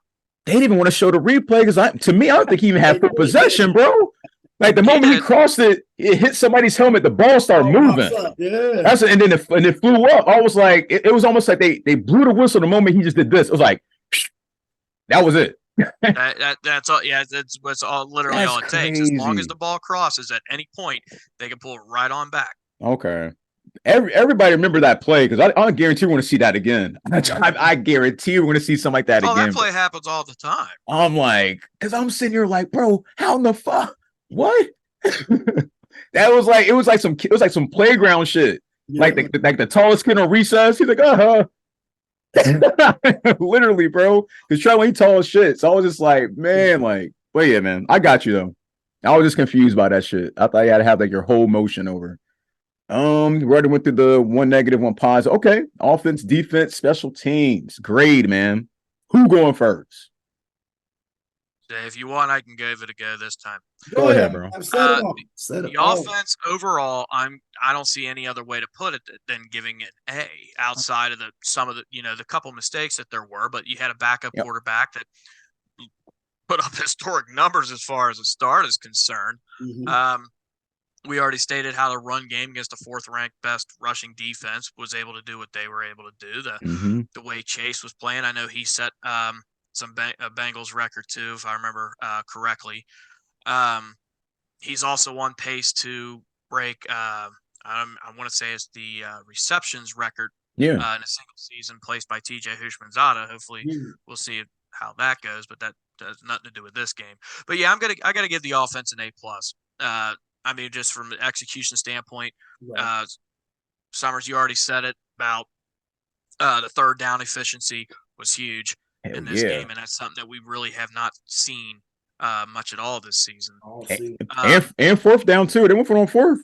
They didn't even want to show the replay because, to me, I don't think he even had full possession, bro. Like, the moment he crossed it, it hit somebody's helmet. The ball started moving. Yeah. And then it flew up. I was like, it was almost like they blew the whistle the moment he just did this. It was like, that was it. That's all. Yeah, that's all. Literally all it takes. As long as the ball crosses at any point, they can pull it right on back. Okay. Everybody remember that play because I guarantee we're going to see that again. I guarantee we're going to see something like that again. That play happens all the time. I'm like, because I'm sitting here like, bro, how in the fuck? What? That was like, it was like some playground shit. Yeah. Like the tallest kid on recess. He's like, literally, bro. Because Trevor ain't tall as shit. So I was just like, man, like, but yeah, man, I got you though. I was just confused by that shit. I thought you had to have like your whole motion over. We already went through the 1 negative, 1 positive. Okay, offense, defense, special teams. Grade, man. Who going first? If you want, I can give it a go this time. Go ahead, bro. I've said it all. Said it The all. offense overall, I don't see any other way to put it than giving it A. Outside of the couple mistakes that there were, but you had a backup quarterback that put up historic numbers as far as the start is concerned. Mhm. We already stated how the run game against the fourth-ranked best rushing defense was able to do what they were able to do. The way Chase was playing, I know he set some Bengals record too, if I remember correctly. He's also on pace to break. I want to say it's the receptions record in a single season, placed by TJ Hushmanzada. Hopefully, we'll see how that goes, but that has nothing to do with this game. But yeah, I gotta give the offense an A+. I mean, just from an execution standpoint, Right. Summers, you already said it about the third down efficiency was huge in this game, and that's something that we really have not seen much at all this season. And fourth down too. They went for on fourth.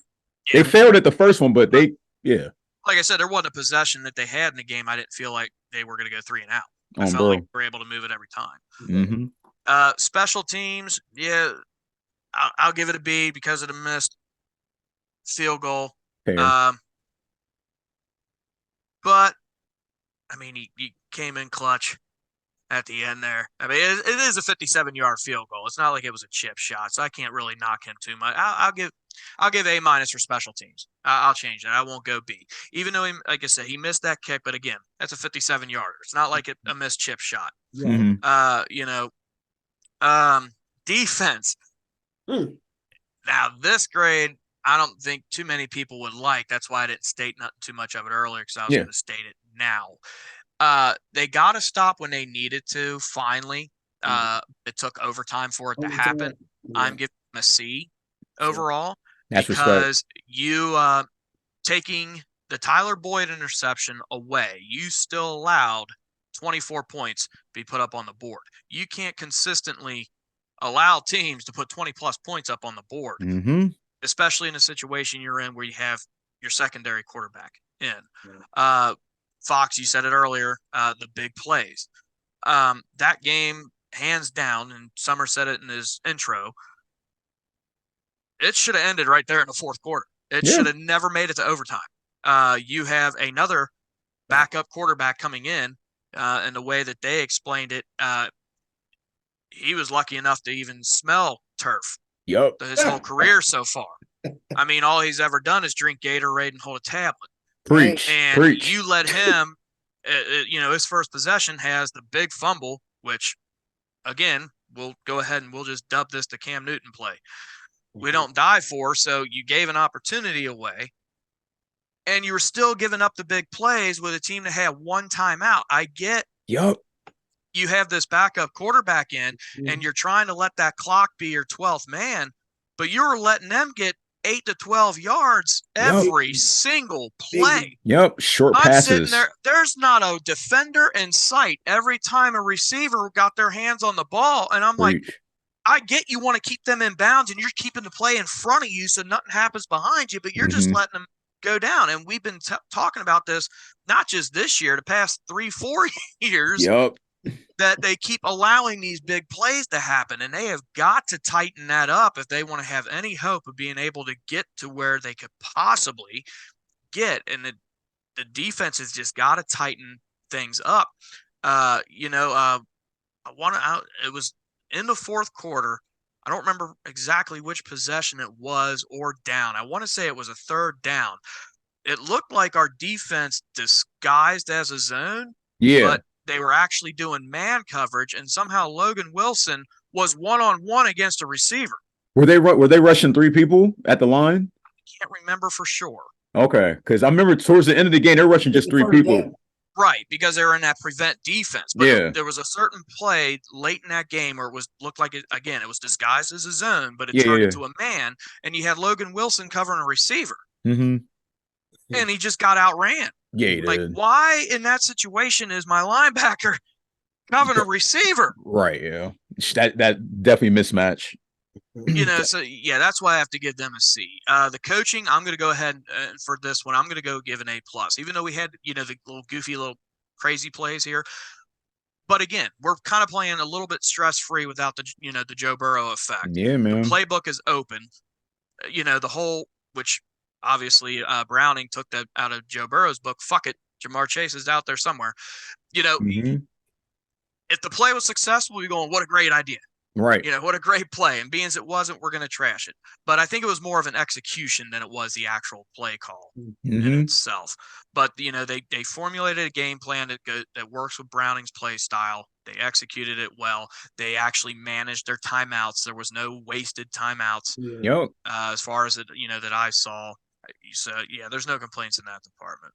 They failed at the first one, but like I said, there wasn't a possession that they had in the game. I didn't feel like they were going to go 3 and out. I felt like they were able to move it every time. Special teams, I'll give it a B because of the missed field goal. But I mean, he came in clutch at the end there. I mean, it is a 57-yard field goal. It's not like it was a chip shot, so I can't really knock him too much. I'll give A- for special teams. I'll change that. I won't go B. Even though, like I said, he missed that kick, but again, that's a 57-yarder. It's not like a missed chip shot. Defense. Now, this grade, I don't think too many people would like. That's why I didn't state nothing too much of it earlier, because I was going to state it now. They got to stop when they needed to, finally. It took overtime for it to happen. I'm giving them a C overall. That's because you taking the Tyler Boyd interception away, you still allowed 24 points to be put up on the board. You can't consistently allow teams to put 20-plus points up on the board, especially in a situation you're in where you have your secondary quarterback in. Fox, you said it earlier, the big plays. That game, hands down, and Summer said it in his intro, it should have ended right there in the fourth quarter. It should have never made it to overtime. You have another backup quarterback coming in, and the way that they explained it, he was lucky enough to even smell turf his whole career so far. I mean, all he's ever done is drink Gatorade and hold a tablet. Preach. You let him, his first possession has the big fumble, which, again, we'll go ahead and we'll just dub this the Cam Newton play. We don't die for, so you gave an opportunity away, and you were still giving up the big plays with a team that had one timeout. I get you have this backup quarterback in, and you're trying to let that clock be your 12th man, but you're letting them get 8 to 12 yards every single play. Short I'm passes. sitting there. There's not a defender in sight every time a receiver got their hands on the ball, and I'm like, I get you want to keep them in bounds and you're keeping the play in front of you so nothing happens behind you, but you're just letting them go down. And we've been talking about this, not just this year, the past 3-4 years, that they keep allowing these big plays to happen. And they have got to tighten that up if they want to have any hope of being able to get to where they could possibly get. And the defense has just got to tighten things up. It was in the fourth quarter. I don't remember exactly which possession it was or down. I want to say it was a third down. It looked like our defense disguised as a zone, but they were actually doing man coverage, and somehow Logan Wilson was one-on-one against a receiver. Were they rushing 3 people at the line? I can't remember for sure. Okay, because I remember towards the end of the game, they were rushing just 3 people. Right, because they were in that prevent defense. But there was a certain play late in that game where it looked like, it was disguised as a zone, but it turned into a man, and you had Logan Wilson covering a receiver. And he just got outran. He did. Why in that situation is my linebacker covering a receiver? Right, that definitely mismatch. That's why I have to give them a C. The coaching, I'm going to go ahead and for this one, I'm going to go give an A+. Even though we had, the little goofy, little crazy plays here, But again, we're kind of playing a little bit stress-free without the Joe Burrow effect. Yeah, man. The playbook is open. The whole, which obviously Browning took that out of Joe Burrow's book. Fuck it. Jamar Chase is out there somewhere. Mm-hmm. If the play was successful, you're going, what a great idea. Right. What a great play. And being as it wasn't, we're going to trash it. But I think it was more of an execution than it was the actual play call in itself. But, they formulated a game plan that works with Browning's play style. They executed it well. They actually managed their timeouts. There was no wasted timeouts. Yep. As far as it, that I saw. So, yeah, there's no complaints in that department.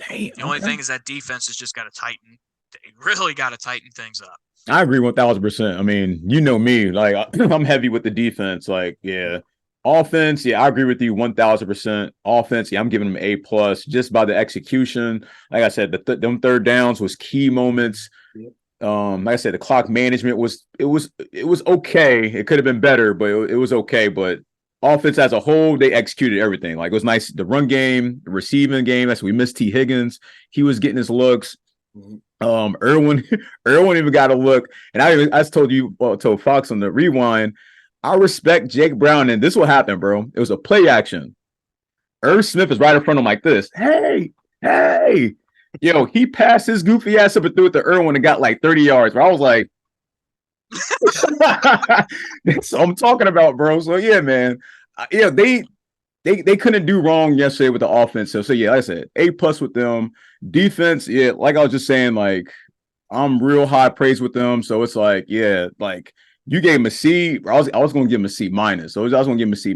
Damn, the only thing is that defense has just got to tighten. They really got to tighten things up. I agree 1,000%. I mean, you know me, like I'm heavy with the defense. Like, yeah, offense, yeah, I agree with you 1,000%. Offense, yeah, I'm giving them A+ just by the execution. Like I said, them third downs was key moments. Yep. Like I said, the clock management was okay. It could have been better, but it was okay. But offense as a whole, they executed everything. Like it was nice. The run game, the receiving game. That's we missed T. Higgins. He was getting his looks. Irwin even got a look, and I told Foxx on the rewind. I respect Jake Brown, and this will happen, bro. It was a play action. Irv Smith is right in front of him like this. Hey, yo, he passed his goofy ass up and threw it to Irwin and got like 30 yards. But I was like, that's what I'm talking about, bro. So yeah, man, they couldn't do wrong yesterday with the offense. So yeah, like I said, A+ with them. Defense, yeah, like I was just saying, like I'm real high praise with them. So it's like, yeah, like you gave him a C. I was going to give him a C-. So I was going to give him a C-. It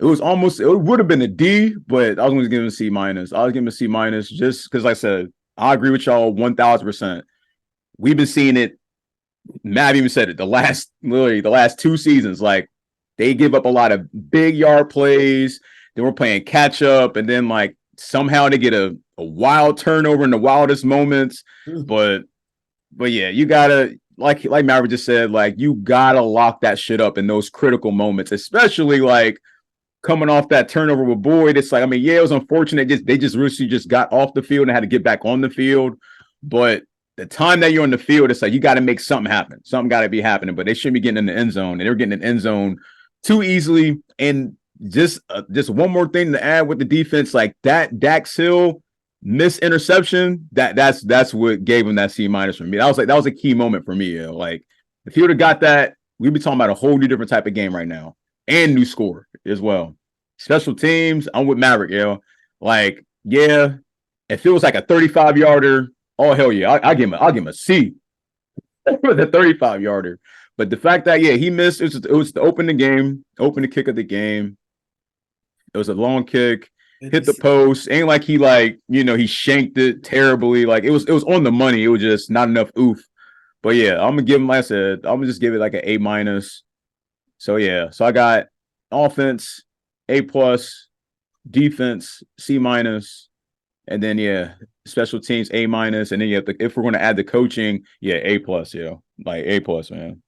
would have been a D, but I was going to give him a C-. I was giving him a C- just because, like I said, I agree with y'all 1,000%. We've been seeing it. Matt even said it. The last 2 seasons, like they give up a lot of big yard plays. Then we're playing catch up, and then like somehow they get a wild turnover in the wildest moments. But yeah, you gotta like Maverick just said, like you gotta lock that shit up in those critical moments, especially like coming off that turnover with Boyd. It's like, I mean, yeah, it was unfortunate. They just really just got off the field and had to get back on the field. But the time that you're on the field, it's like you got to make something happen. Something got to be happening. But they shouldn't be getting in the end zone, and they're getting in the end zone too easily. And just one more thing to add with the defense, like that Dax Hill missed interception, that's what gave him that C- for me. That was a key moment for me. Like if he would have got that, we'd be talking about a whole new different type of game right now, and new score as well. Special teams, I'm with Maverick. Like yeah, if it was like a 35-yarder, oh hell yeah, I'll give him a C for the 35-yarder. But the fact that he missed, it was to open the kick of the game. It was a long kick, hit the post. Ain't like he shanked it terribly. Like it was on the money. It was just not enough oof. But yeah, I'm gonna give him, like I said, I'm gonna just give it like an A-. So yeah, so I got offense A+, defense C-, and then special teams A-, and then if we're gonna add the coaching, A+, like A+, man.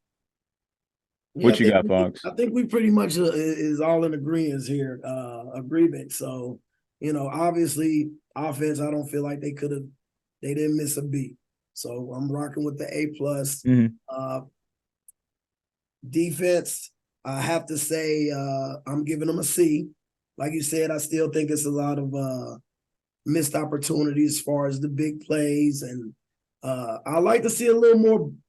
What you got, Fox? I think we pretty much is all in agreement here. So, obviously offense, I don't feel like they didn't miss a beat. So I'm rocking with the A+. Defense, I have to say I'm giving them a C. Like you said, I still think it's a lot of missed opportunities as far as the big plays. And I like to see a little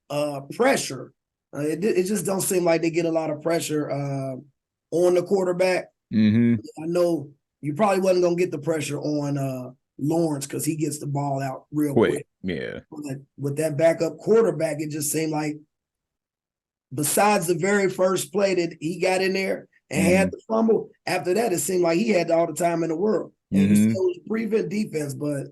more pressure. It just don't seem like they get a lot of pressure on the quarterback. Mm-hmm. I know you probably wasn't going to get the pressure on Lawrence because he gets the ball out real quick. Yeah. But with that backup quarterback, it just seemed like besides the very first play that he got in there and had the fumble, after that, it seemed like he had all the time in the world. And it was prevent defense, but,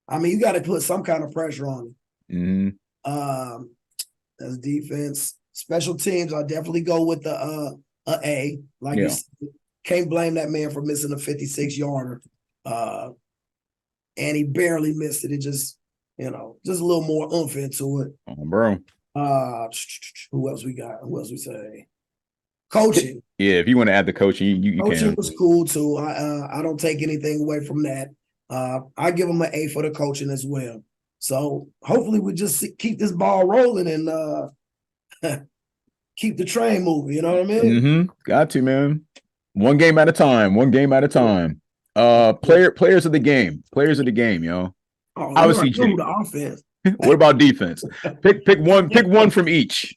I mean, you got to put some kind of pressure on him. That's defense. Special teams, I'll definitely go with the A. Like you said, can't blame that man for missing a 56-yarder. And he barely missed it. It just, just a little more oomph into it. Oh, bro. Who else we got? Who else we say? Coaching. Yeah, if you want to add the coaching, you coaching can. Was cool too. I don't take anything away from that. I give him an A for the coaching as well. So hopefully we just keep this ball rolling and keep the train moving. You know what I mean? Mm-hmm. Got to, man. One game at a time. One game at a time. Players of the game. Players of the game, yo. Oh, Obviously, you the offense. What about defense? Pick one from each.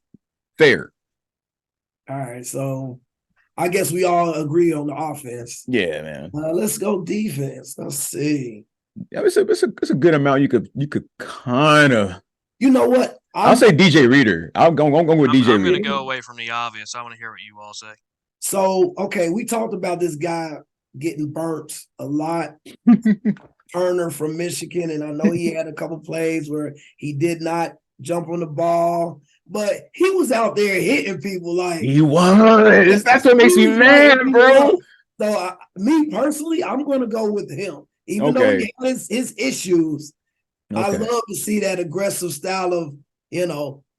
Fair. All right, so I guess we all agree on the offense. Yeah, man. Let's go defense. Let's see. Yeah, it's a good amount. You could kind of. You know what? I'll say DJ Reader. I'm going with DJ Reader. I'm going to go away from the obvious. I want to hear what you all say. So, okay, we talked about this guy getting burnt a lot. Turner from Michigan, and I know he had a couple plays where he did not jump on the ball, but he was out there hitting people like he was. That's what makes me mad, bro. So, me personally, I'm going to go with him, even though he has his issues. Okay. I love to see that aggressive style of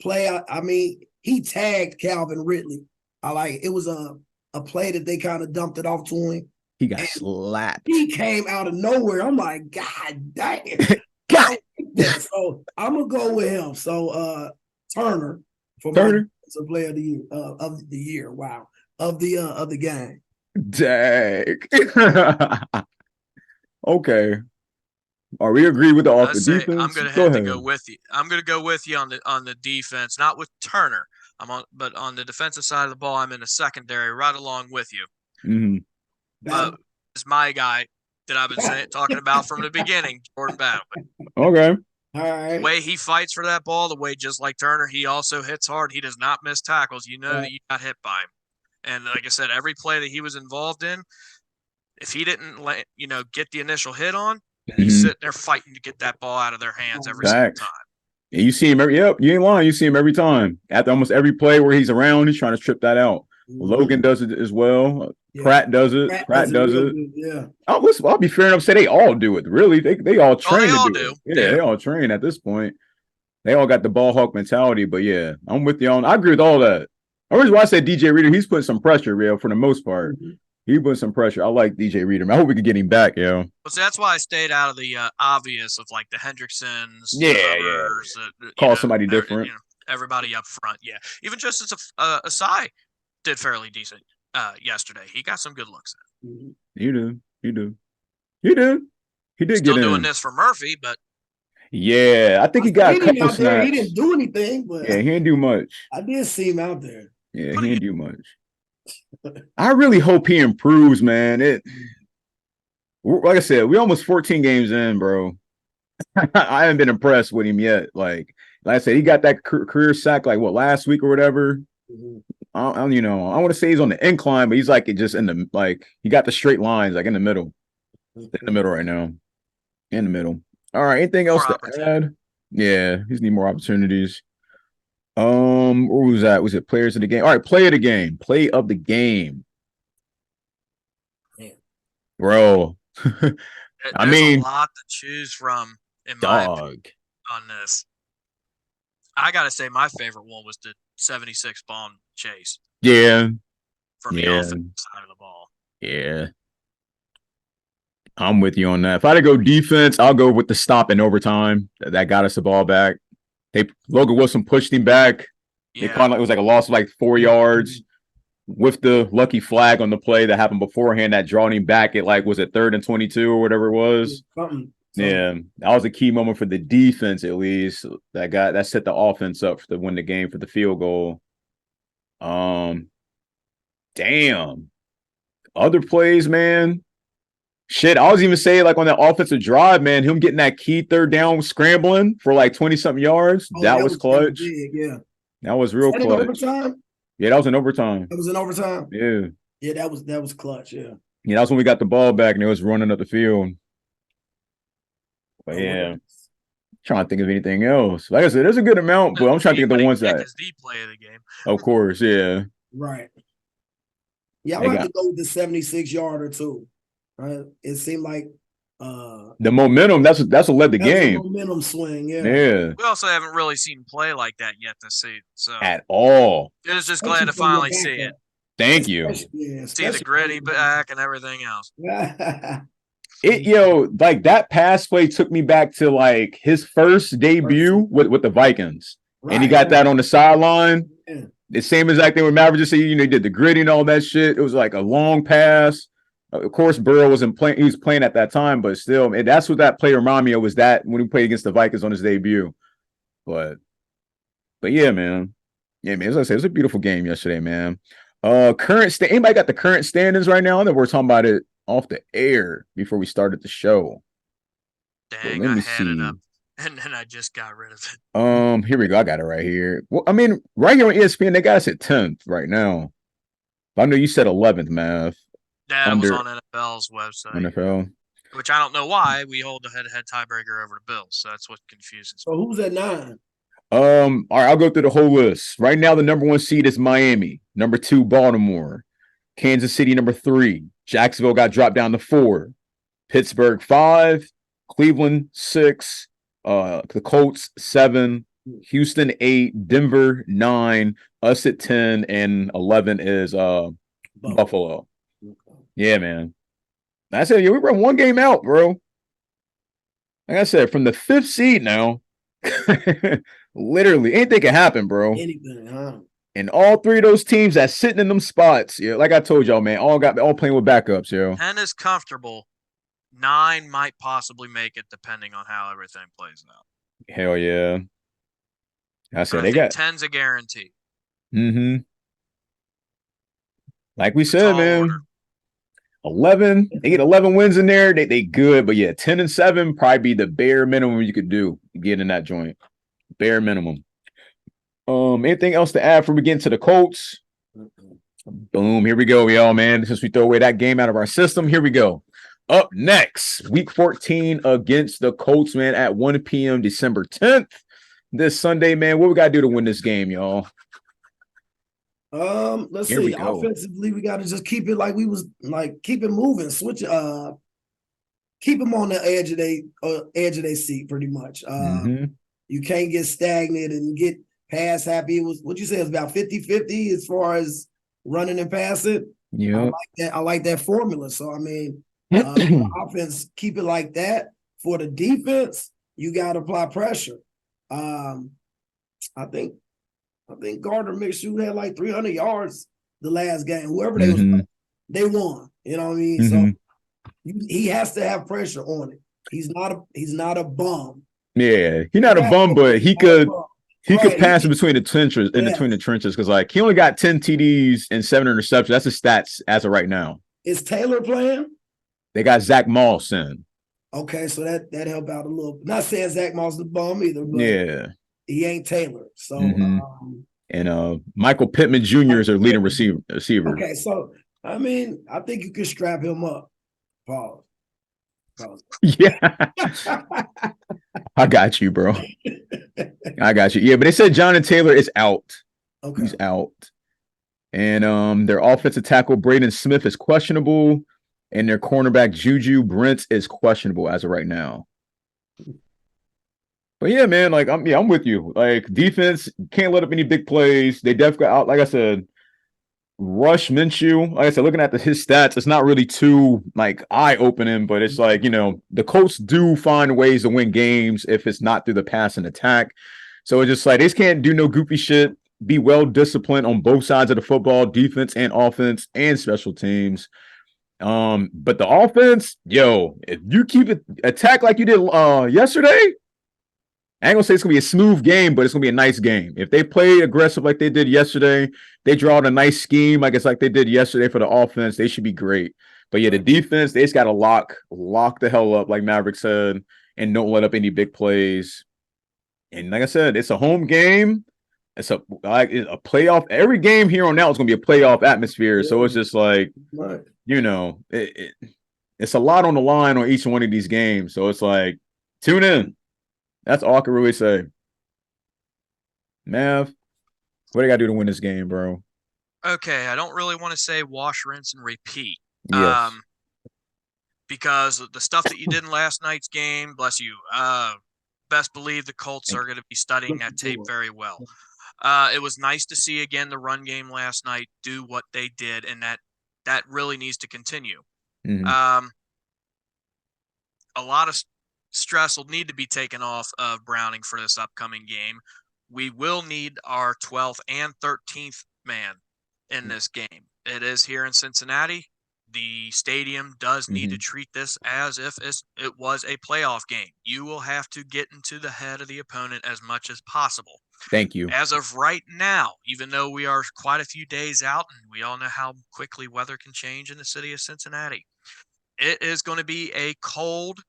play. I mean, he tagged Calvin Ridley. It was a play that they kind of dumped it off to him. He got slapped. He came out of nowhere. I'm like, God damn. God. So I'm gonna go with him. So Turner for Turner as a player of the year. Wow. Of the game. Dang. Okay. Are we agree with the offense? Defense? I'm gonna have to go with you. I'm gonna go with you on the defense, not with Turner. But on the defensive side of the ball, I'm in the secondary right along with you. Mm-hmm. Is my guy that I've been talking about from the beginning, Jordan Battle. Okay. All right. The way he fights for that ball, the way just like Turner, he also hits hard. He does not miss tackles. You know that you got hit by him. And like I said, every play that he was involved in, if he didn't get the initial hit on, he's sitting there fighting to get that ball out of their hands every single time. Yeah, you see him you ain't lying. You see him every time. After almost every play where he's around, he's trying to strip that out. Logan does it as well. Yeah. Pratt does it. Pratt does it. Yeah. I'll be fair enough to say they all do it. Really, they all train. They all do. Yeah, they all train at this point. They all got the ball hawk mentality. But yeah, I'm with you on. I agree with all that. The reason why I said DJ Reader, he's putting some pressure, real for the most part. Mm-hmm. He put some pressure. I like DJ Reader. I hope we can get him back, yo. Well, so that's why I stayed out of the obvious of like the Hendricksons. Call somebody different. Everybody up front. Yeah. Even just as Asai did fairly decent yesterday. He got some good looks at it. You do. He did Still get doing in. this for Murphy, but yeah, I think he got a couple snaps. He didn't do anything, but he didn't do much. I did see him out there. Yeah, he didn't do much. I really hope he improves, man. Like I said, we almost 14 games in, bro. I haven't been impressed with him yet. Like I said, he got that career sack last week or whatever. Mm-hmm. I want to say he's on the incline, but he's like just in the he got the straight lines in the middle. In the middle right now. In the middle. All right, anything else to add? Yeah, he need more opportunities. Where was that? Was it players of the game? All right, play of the game. Play of the game. Man. Bro. There's a lot to choose from in my opinion on this. I gotta say my favorite one was the 76 bomb chase. Yeah. From the offensive side of the ball. Yeah. I'm with you on that. If I had to go defense, I'll go with the stop in overtime. That got us the ball back. Logan Wilson pushed him back. Yeah. It was like a loss of 4 yards with the lucky flag on the play that happened beforehand that drawing him back at was it 3rd and 22 or whatever it was. Something. Yeah, that was a key moment for the defense at least. That set the offense up to win the game for the field goal. Damn. Other plays, man. Shit, I was even saying on that offensive drive, man, him getting that key 3rd down scrambling for 20-something yards. That was clutch. Big, yeah. That was real clutch. Overtime? Yeah, that was in overtime. It was in overtime? Yeah. Yeah, that was clutch, yeah. Yeah, that was when we got the ball back and it was running up the field. But yeah. Trying to think of anything else. Like I said, there's a good amount, but I'm trying to think of the ones that is the play of the game. Of course, yeah. Right. Yeah, I like to go with the 76-yarder too. Right? It seemed like the momentum, that's what led the game. Momentum swing, yeah. Yeah. We also haven't really seen play like that yet this season. So at all. It was just glad to finally see it. Thank you. See the gritty back and everything else. Like that pass play took me back to like his first debut with the Vikings. Right. And he got that on the sideline. Yeah. The same exact thing with Maverick. Just he did the gritty and all that shit. It was like a long pass. Of course, Burrow wasn't playing. He was playing at that time, but still, and that's what that play reminded me of. Was that when he played against the Vikings on his debut? But yeah, man. As I said, it was a beautiful game yesterday, man. Anybody got the current standings right now? I know we're talking about it off the air before we started the show. Dang, I had it up, and then I just got rid of it. Here we go. I got it right here. Well, I mean, right here on ESPN, they got us at 10th right now. I know you said 11th, Mav. Yeah, it was on NFL's website. NFL. Which I don't know why we hold the head-to-head tiebreaker over the Bills. So that's what confuses me. So who's at 9? All right, I'll go through the whole list. Right now, the number 1 seed is Miami. Number 2, Baltimore. Kansas City, number 3. Jacksonville got dropped down to 4. Pittsburgh, 5. Cleveland, 6. The Colts, 7. Houston, 8. Denver, 9. Us at 10. And 11 is Buffalo. Yeah, man. I said, we were 1 game out, bro. Like I said, from the 5th seed now. Literally, anything can happen, bro. Anything, huh? And all 3 of those teams that's sitting in them spots, like I told y'all, man, all playing with backups, 10 is comfortable. 9 might possibly make it, depending on how everything plays out. Hell yeah! I said they got 10's a guarantee. Mm-hmm. Like we said, man. Order. 11, they get 11 wins in there. They good, but yeah, 10 and 7 probably be the bare minimum you could do to get in that joint. Bare minimum. Anything else to add before we get into the Colts? Boom, here we go, y'all, man. Since we throw away that game out of our system, here we go. Up next, week 14 against the Colts, man, at 1 p.m. December 10th. This Sunday, man. What we gotta do to win this game, y'all? Let's see. Offensively, we got to just keep it like we was like keep it moving, switch keep them on the edge of their seat pretty much. You can't get stagnant and get pass happy. It was what you say, it's about 50-50 as far as running and passing. Yeah. I like that formula. So I mean, offense, keep it like that. For the defense, you got to apply pressure. I think Gardner Minshew had like 300 yards the last game. Whoever they was, they won. You know what I mean? So he has to have pressure on it. He's not a bum. Yeah, he's not a bum, but he could pass in between the trenches because like he only got 10 TDs and 7 interceptions. That's his stats as of right now. Is Taylor playing? They got Zach Moss in. Okay, so that helped out a little. Not saying Zach Moss is the bum either, but yeah, he ain't Taylor. So and Michael Pittman Jr. is their leading receiver. Okay, so I mean, I think you could strap him up. Pause. Yeah. I got you, bro. I got you. Yeah, but they said Jonathan Taylor is out. Okay. He's out. And their offensive tackle, Braden Smith, is questionable. And their cornerback, Juju Brents, is questionable as of right now. But yeah, man, like I'm with you. Like defense, can't let up any big plays. They definitely out, like I said, Rush Minshew, like I said, looking at his stats, it's not really too like eye-opening, but it's like, the Colts do find ways to win games if it's not through the pass and attack. So it's just like they just can't do no goofy shit, be well disciplined on both sides of the football, defense and offense and special teams. But the offense, if you keep it attack like you did yesterday, I ain't gonna say it's gonna be a smooth game, but it's gonna be a nice game. If they play aggressive like they did yesterday, they draw out a nice scheme, I guess like they did yesterday for the offense, they should be great. But yeah, the defense, they just gotta lock the hell up, like Maverick said, and don't let up any big plays. And like I said, it's a home game. It's a playoff. Every game here on out is gonna be a playoff atmosphere. So it's just like, it's a lot on the line on each one of these games. So it's like, tune in. That's all I can really say. Mav, what do you got to do to win this game, bro? Okay, I don't really want to say wash, rinse, and repeat. Yes. Because the stuff that you did in last night's game, bless you, best believe the Colts are going to be studying that tape very well. It was nice to see, again, the run game last night do what they did, and that really needs to continue. a lot of stress will need to be taken off of Browning for this upcoming game. We will need our 12th and 13th man in this game. It is here in Cincinnati. The stadium does need to treat this as if it was a playoff game. You will have to get into the head of the opponent as much as possible. Thank you. As of right now, even though we are quite a few days out and we all know how quickly weather can change in the city of Cincinnati, it is going to be a cold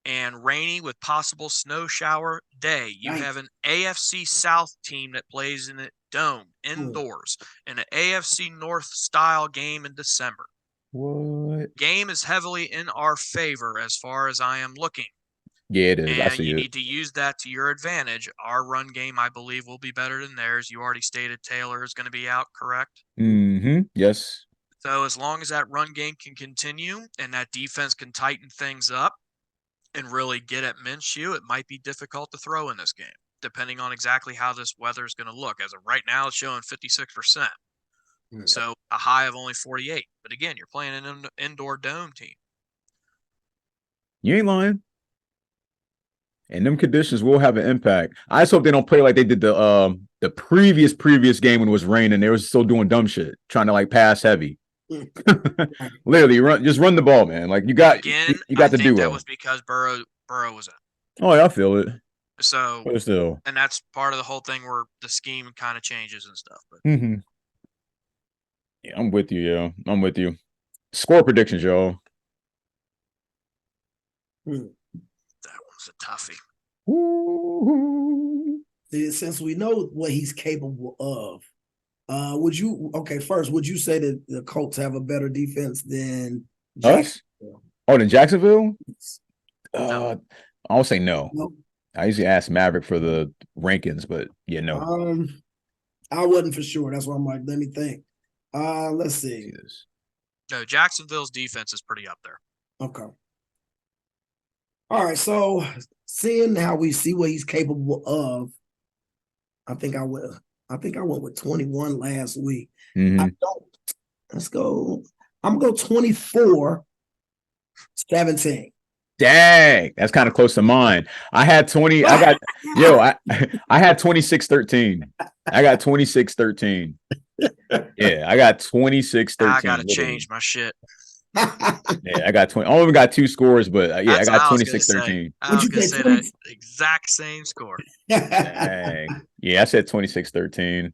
and rainy with possible snow shower day. You have an AFC South team that plays in a dome indoors in an AFC North style game in December. What? Game is heavily in our favor as far as I am looking. Yeah, it is. I And see you it. need to use that to your advantage. Our run game, I believe, will be better than theirs. You already stated Taylor is going to be out, correct? Yes. So as long as that run game can continue and that defense can tighten things up and really get at Minshew, it might be difficult to throw in this game, depending on exactly how this weather is going to look. As of right now, it's showing 56%. So a high of only 48. But again, you're playing an indoor dome team. You ain't lying. And them conditions will have an impact. I just hope they don't play like they did the previous game when it was raining. They were still doing dumb shit, trying to like pass heavy. Literally, just run the ball, man. Like you got the duo. That was because Burrow was in. Oh, yeah, I feel it. So, but still, and that's part of the whole thing where the scheme kind of changes and stuff. But yeah, I'm with you, yo. I'm with you. Score predictions, y'all. That one's a toughie. Ooh. Since we know what he's capable of, would you say that the Colts have a better defense than Jacksonville? Oh, than Jacksonville? No. I'll say no. Nope. I usually ask Maverick for the rankings, but yeah, no. I wasn't for sure. That's why I'm like, let me think. Let's see. No, Jacksonville's defense is pretty up there. Okay. All right. So seeing how we see what he's capable of, I think I went with 21 last week. Let's go. I'm gonna go 24-17. Dang, that's kind of close to mine. I had 20. I had 26-13. I got 26-13. Yeah, I got 26-13. I gotta change my shit. Yeah, I got 20. I only got two scores, but I got 26-13. I was gonna say that exact same score. Dang. Yeah, I said 26-13.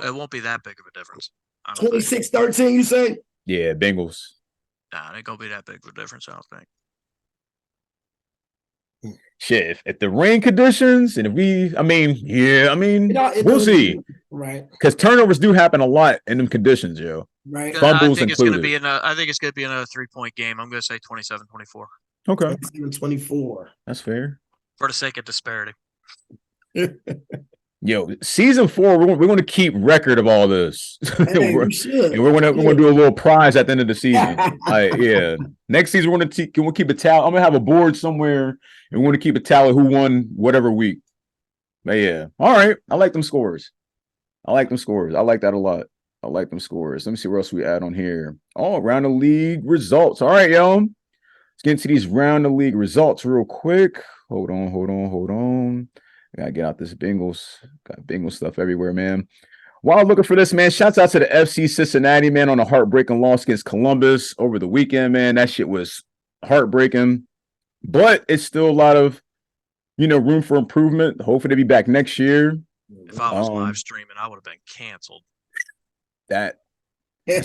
It won't be that big of a difference. 26-13, you say? Yeah, Bengals. Nah, it ain't gonna be that big of a difference, I don't think. Shit, if the rain conditions and we'll see. Right. Because turnovers do happen a lot in them conditions, yo. Right. Fumbles I think included. I think it's gonna be another 3-point game. I'm gonna say 27-24. Okay. 24. That's fair. For the sake of disparity. Yo, season 4, we're going to keep record of all this. Hey, we should. And we're going to do a little prize at the end of the season. Yeah. Next season, we'll keep a tally. I'm going to have a board somewhere, and we're going to keep a tally who won whatever week. But yeah. All right. I like them scores. I like that a lot. I like them scores. Let me see what else we add on here. Oh, round of league results. All right, yo. Let's get into these round of league results real quick. Hold on. I gotta get out this Bengals. Got Bengals stuff everywhere, man. While looking for this, man, shouts out to the FC Cincinnati, man, on a heartbreaking loss against Columbus over the weekend, man. That shit was heartbreaking. But it's still a lot of, room for improvement. Hopefully they'll be back next year. If I was live streaming, I would have been canceled. So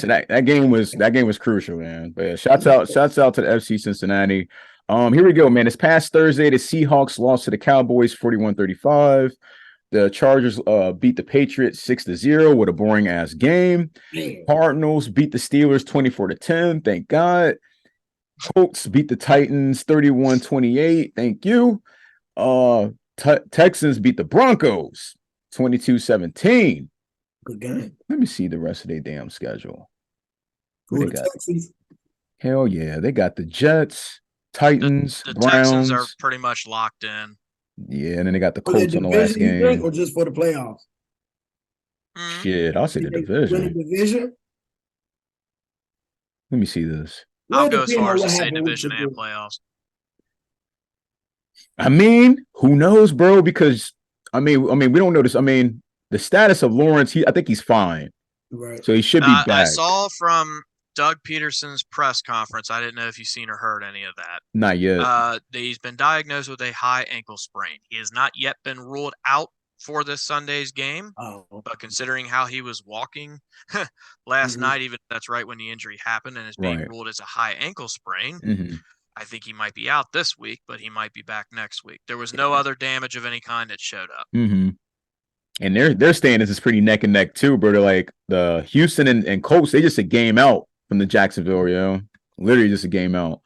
that game was crucial, man. But yeah, shouts out to the FC Cincinnati. Here we go, man. This past Thursday, the Seahawks lost to the Cowboys 41-35. The Chargers beat the Patriots 6-0 with a boring ass game. Cardinals beat the Steelers 24-10. Thank God. Colts beat the Titans 31-28. Thank you. Texans beat the Broncos 22-17. Good game. Let me see the rest of their damn schedule. Texans. Hell yeah, they got the Jets, Titans, the Browns. Texans are pretty much locked in. Yeah, and then they got the Colts on the last game. Or just for the playoffs? Shit, I'll say the division. Win the division? Let me see this. I'll go as far as to say division and playoffs. I mean, who knows, bro? Because I mean, we don't know this. I mean, the status of Lawrence, I think he's fine. Right. So he should be back. I saw from Doug Peterson's press conference. I didn't know if you've seen or heard any of that. Not yet. He's been diagnosed with a high ankle sprain. He has not yet been ruled out for this Sunday's game. But considering how he was walking last night, even that's right when the injury happened and is being ruled as a high ankle sprain, I think he might be out this week, but he might be back next week. There was no other damage of any kind that showed up. And their standings is pretty neck and neck too, bro. They're like the Houston and Colts, they just a game out from the Jacksonville, yo. Literally just a game out.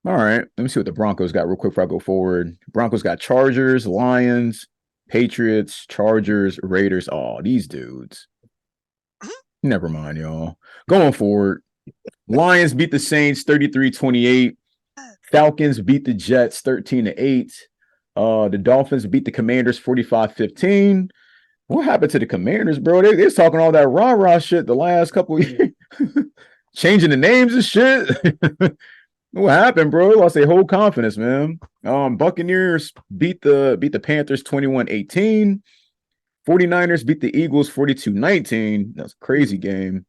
All right. Let me see what the Broncos got real quick before I go forward. Broncos got Chargers, Lions, Patriots, Chargers, Raiders. Oh, these dudes. Never mind, y'all. Going forward. Lions beat the Saints 33-28. Falcons beat the Jets 13-8. The Dolphins beat the Commanders 45-15. What happened to the Commanders, bro? They're talking all that rah-rah shit the last couple of years. Changing the names and shit. What happened, bro? Lost their whole confidence, man. Buccaneers beat the Panthers 21-18. 49ers beat the Eagles 42-19. That's a crazy game.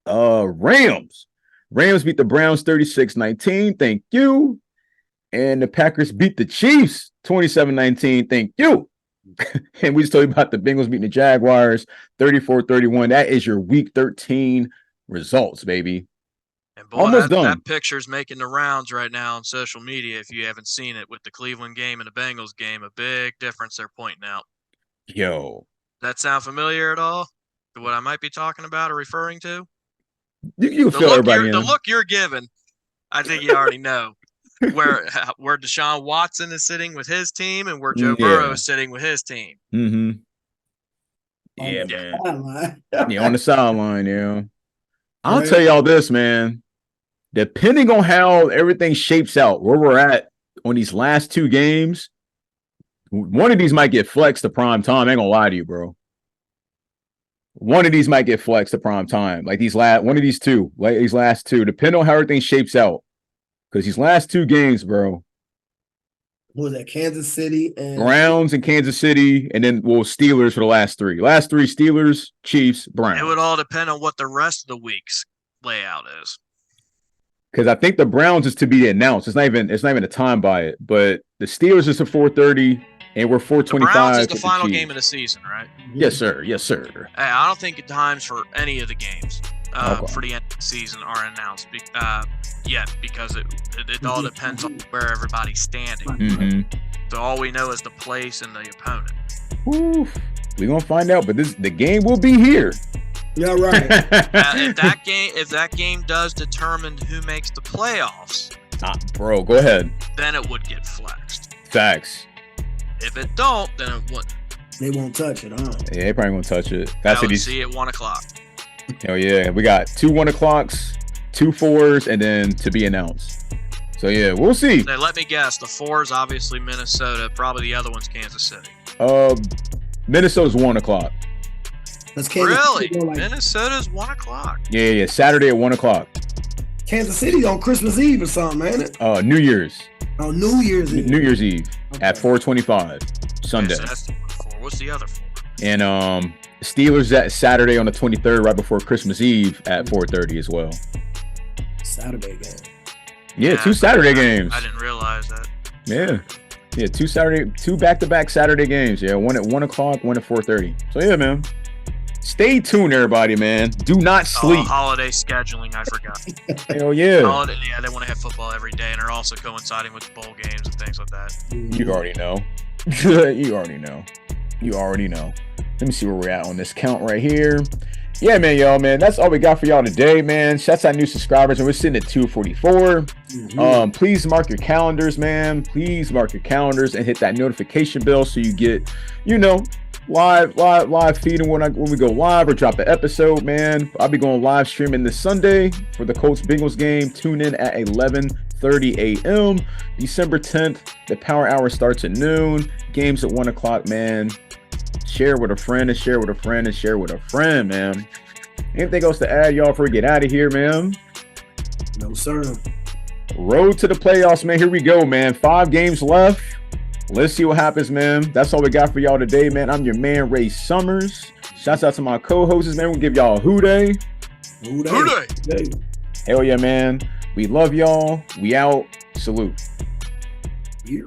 Rams beat the Browns 36-19. Thank you. And the Packers beat the Chiefs 27-19. Thank you. And we just told you about the Bengals beating the Jaguars 34-31. That is your week 13 results, baby. And boy, almost done. That picture's making the rounds right now on social media. If you haven't seen it with the Cleveland game and the Bengals game, a big difference they're pointing out. Yo. That sound familiar at all? To what I might be talking about or referring to? You feel everybody in. The look you're giving, I think you already know. Where Deshaun Watson is sitting with his team and where Joe Burrow is sitting with his team. Yeah, man. On the sideline, yeah. I'll tell y'all this, man. Depending on how everything shapes out, where we're at on these last two games, one of these might get flexed to prime time. I ain't gonna lie to you, bro. One of these might get flexed to prime time. Like these last two, depending on how everything shapes out. Because these last two games, bro. What was that? Kansas City and Browns and Kansas City, and then Steelers for the last three. Last three: Steelers, Chiefs, Browns. It would all depend on what the rest of the week's layout is. Because I think the Browns is to be announced. It's not even a time by it. But the Steelers is at 4:30, and we're 4:25. The Browns is the final game of the season, right? Yes, sir. Yes, sir. Hey, I don't think times for any of the games for the end of the season are announced yet because it all depends on where everybody's standing. So all we know is the place and the opponent. We're gonna find out, but the game will be here. Yeah, right. If that game does determine who makes the playoffs, bro, go ahead. Then it would get flexed. Facts. If it don't, then it wouldn't. They won't touch it, huh? Yeah, they probably won't touch it. That's what see at 1 o'clock. Hell yeah, we got 2 1 o'clocks, 2 4s, and then to be announced. So yeah, we'll see. Now, let me guess. The 4 is obviously Minnesota. Probably the other one's Kansas City. Minnesota's 1 o'clock. Really? Minnesota's 1 o'clock. Yeah. Saturday at 1 o'clock. Kansas City on Christmas Eve or something, ain't it? New Year's. Oh, New Year's Eve. New Year's Eve at 4:25 Sunday. Okay, so that's the 4. What's the other 4? And Steelers that Saturday on the 23rd, right before Christmas Eve at 4:30 as well. Saturday game. Yeah, 2 Saturday games. I didn't realize that. Yeah, 2 back-to-back Saturday games. Yeah, one at 1 o'clock, one at 4:30. So yeah, man. Stay tuned, everybody, man. Do not sleep. Holiday scheduling, I forgot. Hell yeah. They want to have football every day, and they're also coinciding with bowl games and things like that. You already know. You already know. Let me see where we're at on this count right here. Yeah, man, y'all, man. That's all we got for y'all today, man. Shouts out new subscribers, and we're sitting at 244. Please mark your calendars, man. Please mark your calendars and hit that notification bell so you get, live feeding when we go live or drop an episode, man. I'll be going live streaming this Sunday for the Colts Bengals game. Tune in at 11:30 a.m. December 10th. The Power Hour starts at noon. Games at 1 o'clock, man. Share with a friend and share with a friend and share with a friend, man. Anything else to add, y'all, before we get out of here, man? No, sir. Road to the playoffs, man. Here we go, man. 5 games left. Let's see what happens, man. That's all we got for y'all today, man. I'm your man, Ray Summers. Shouts out to my co-hosts, man. We'll give y'all a hoo-day. Hoo-day. Hell yeah, man. We love y'all. We out. Salute. Yeah.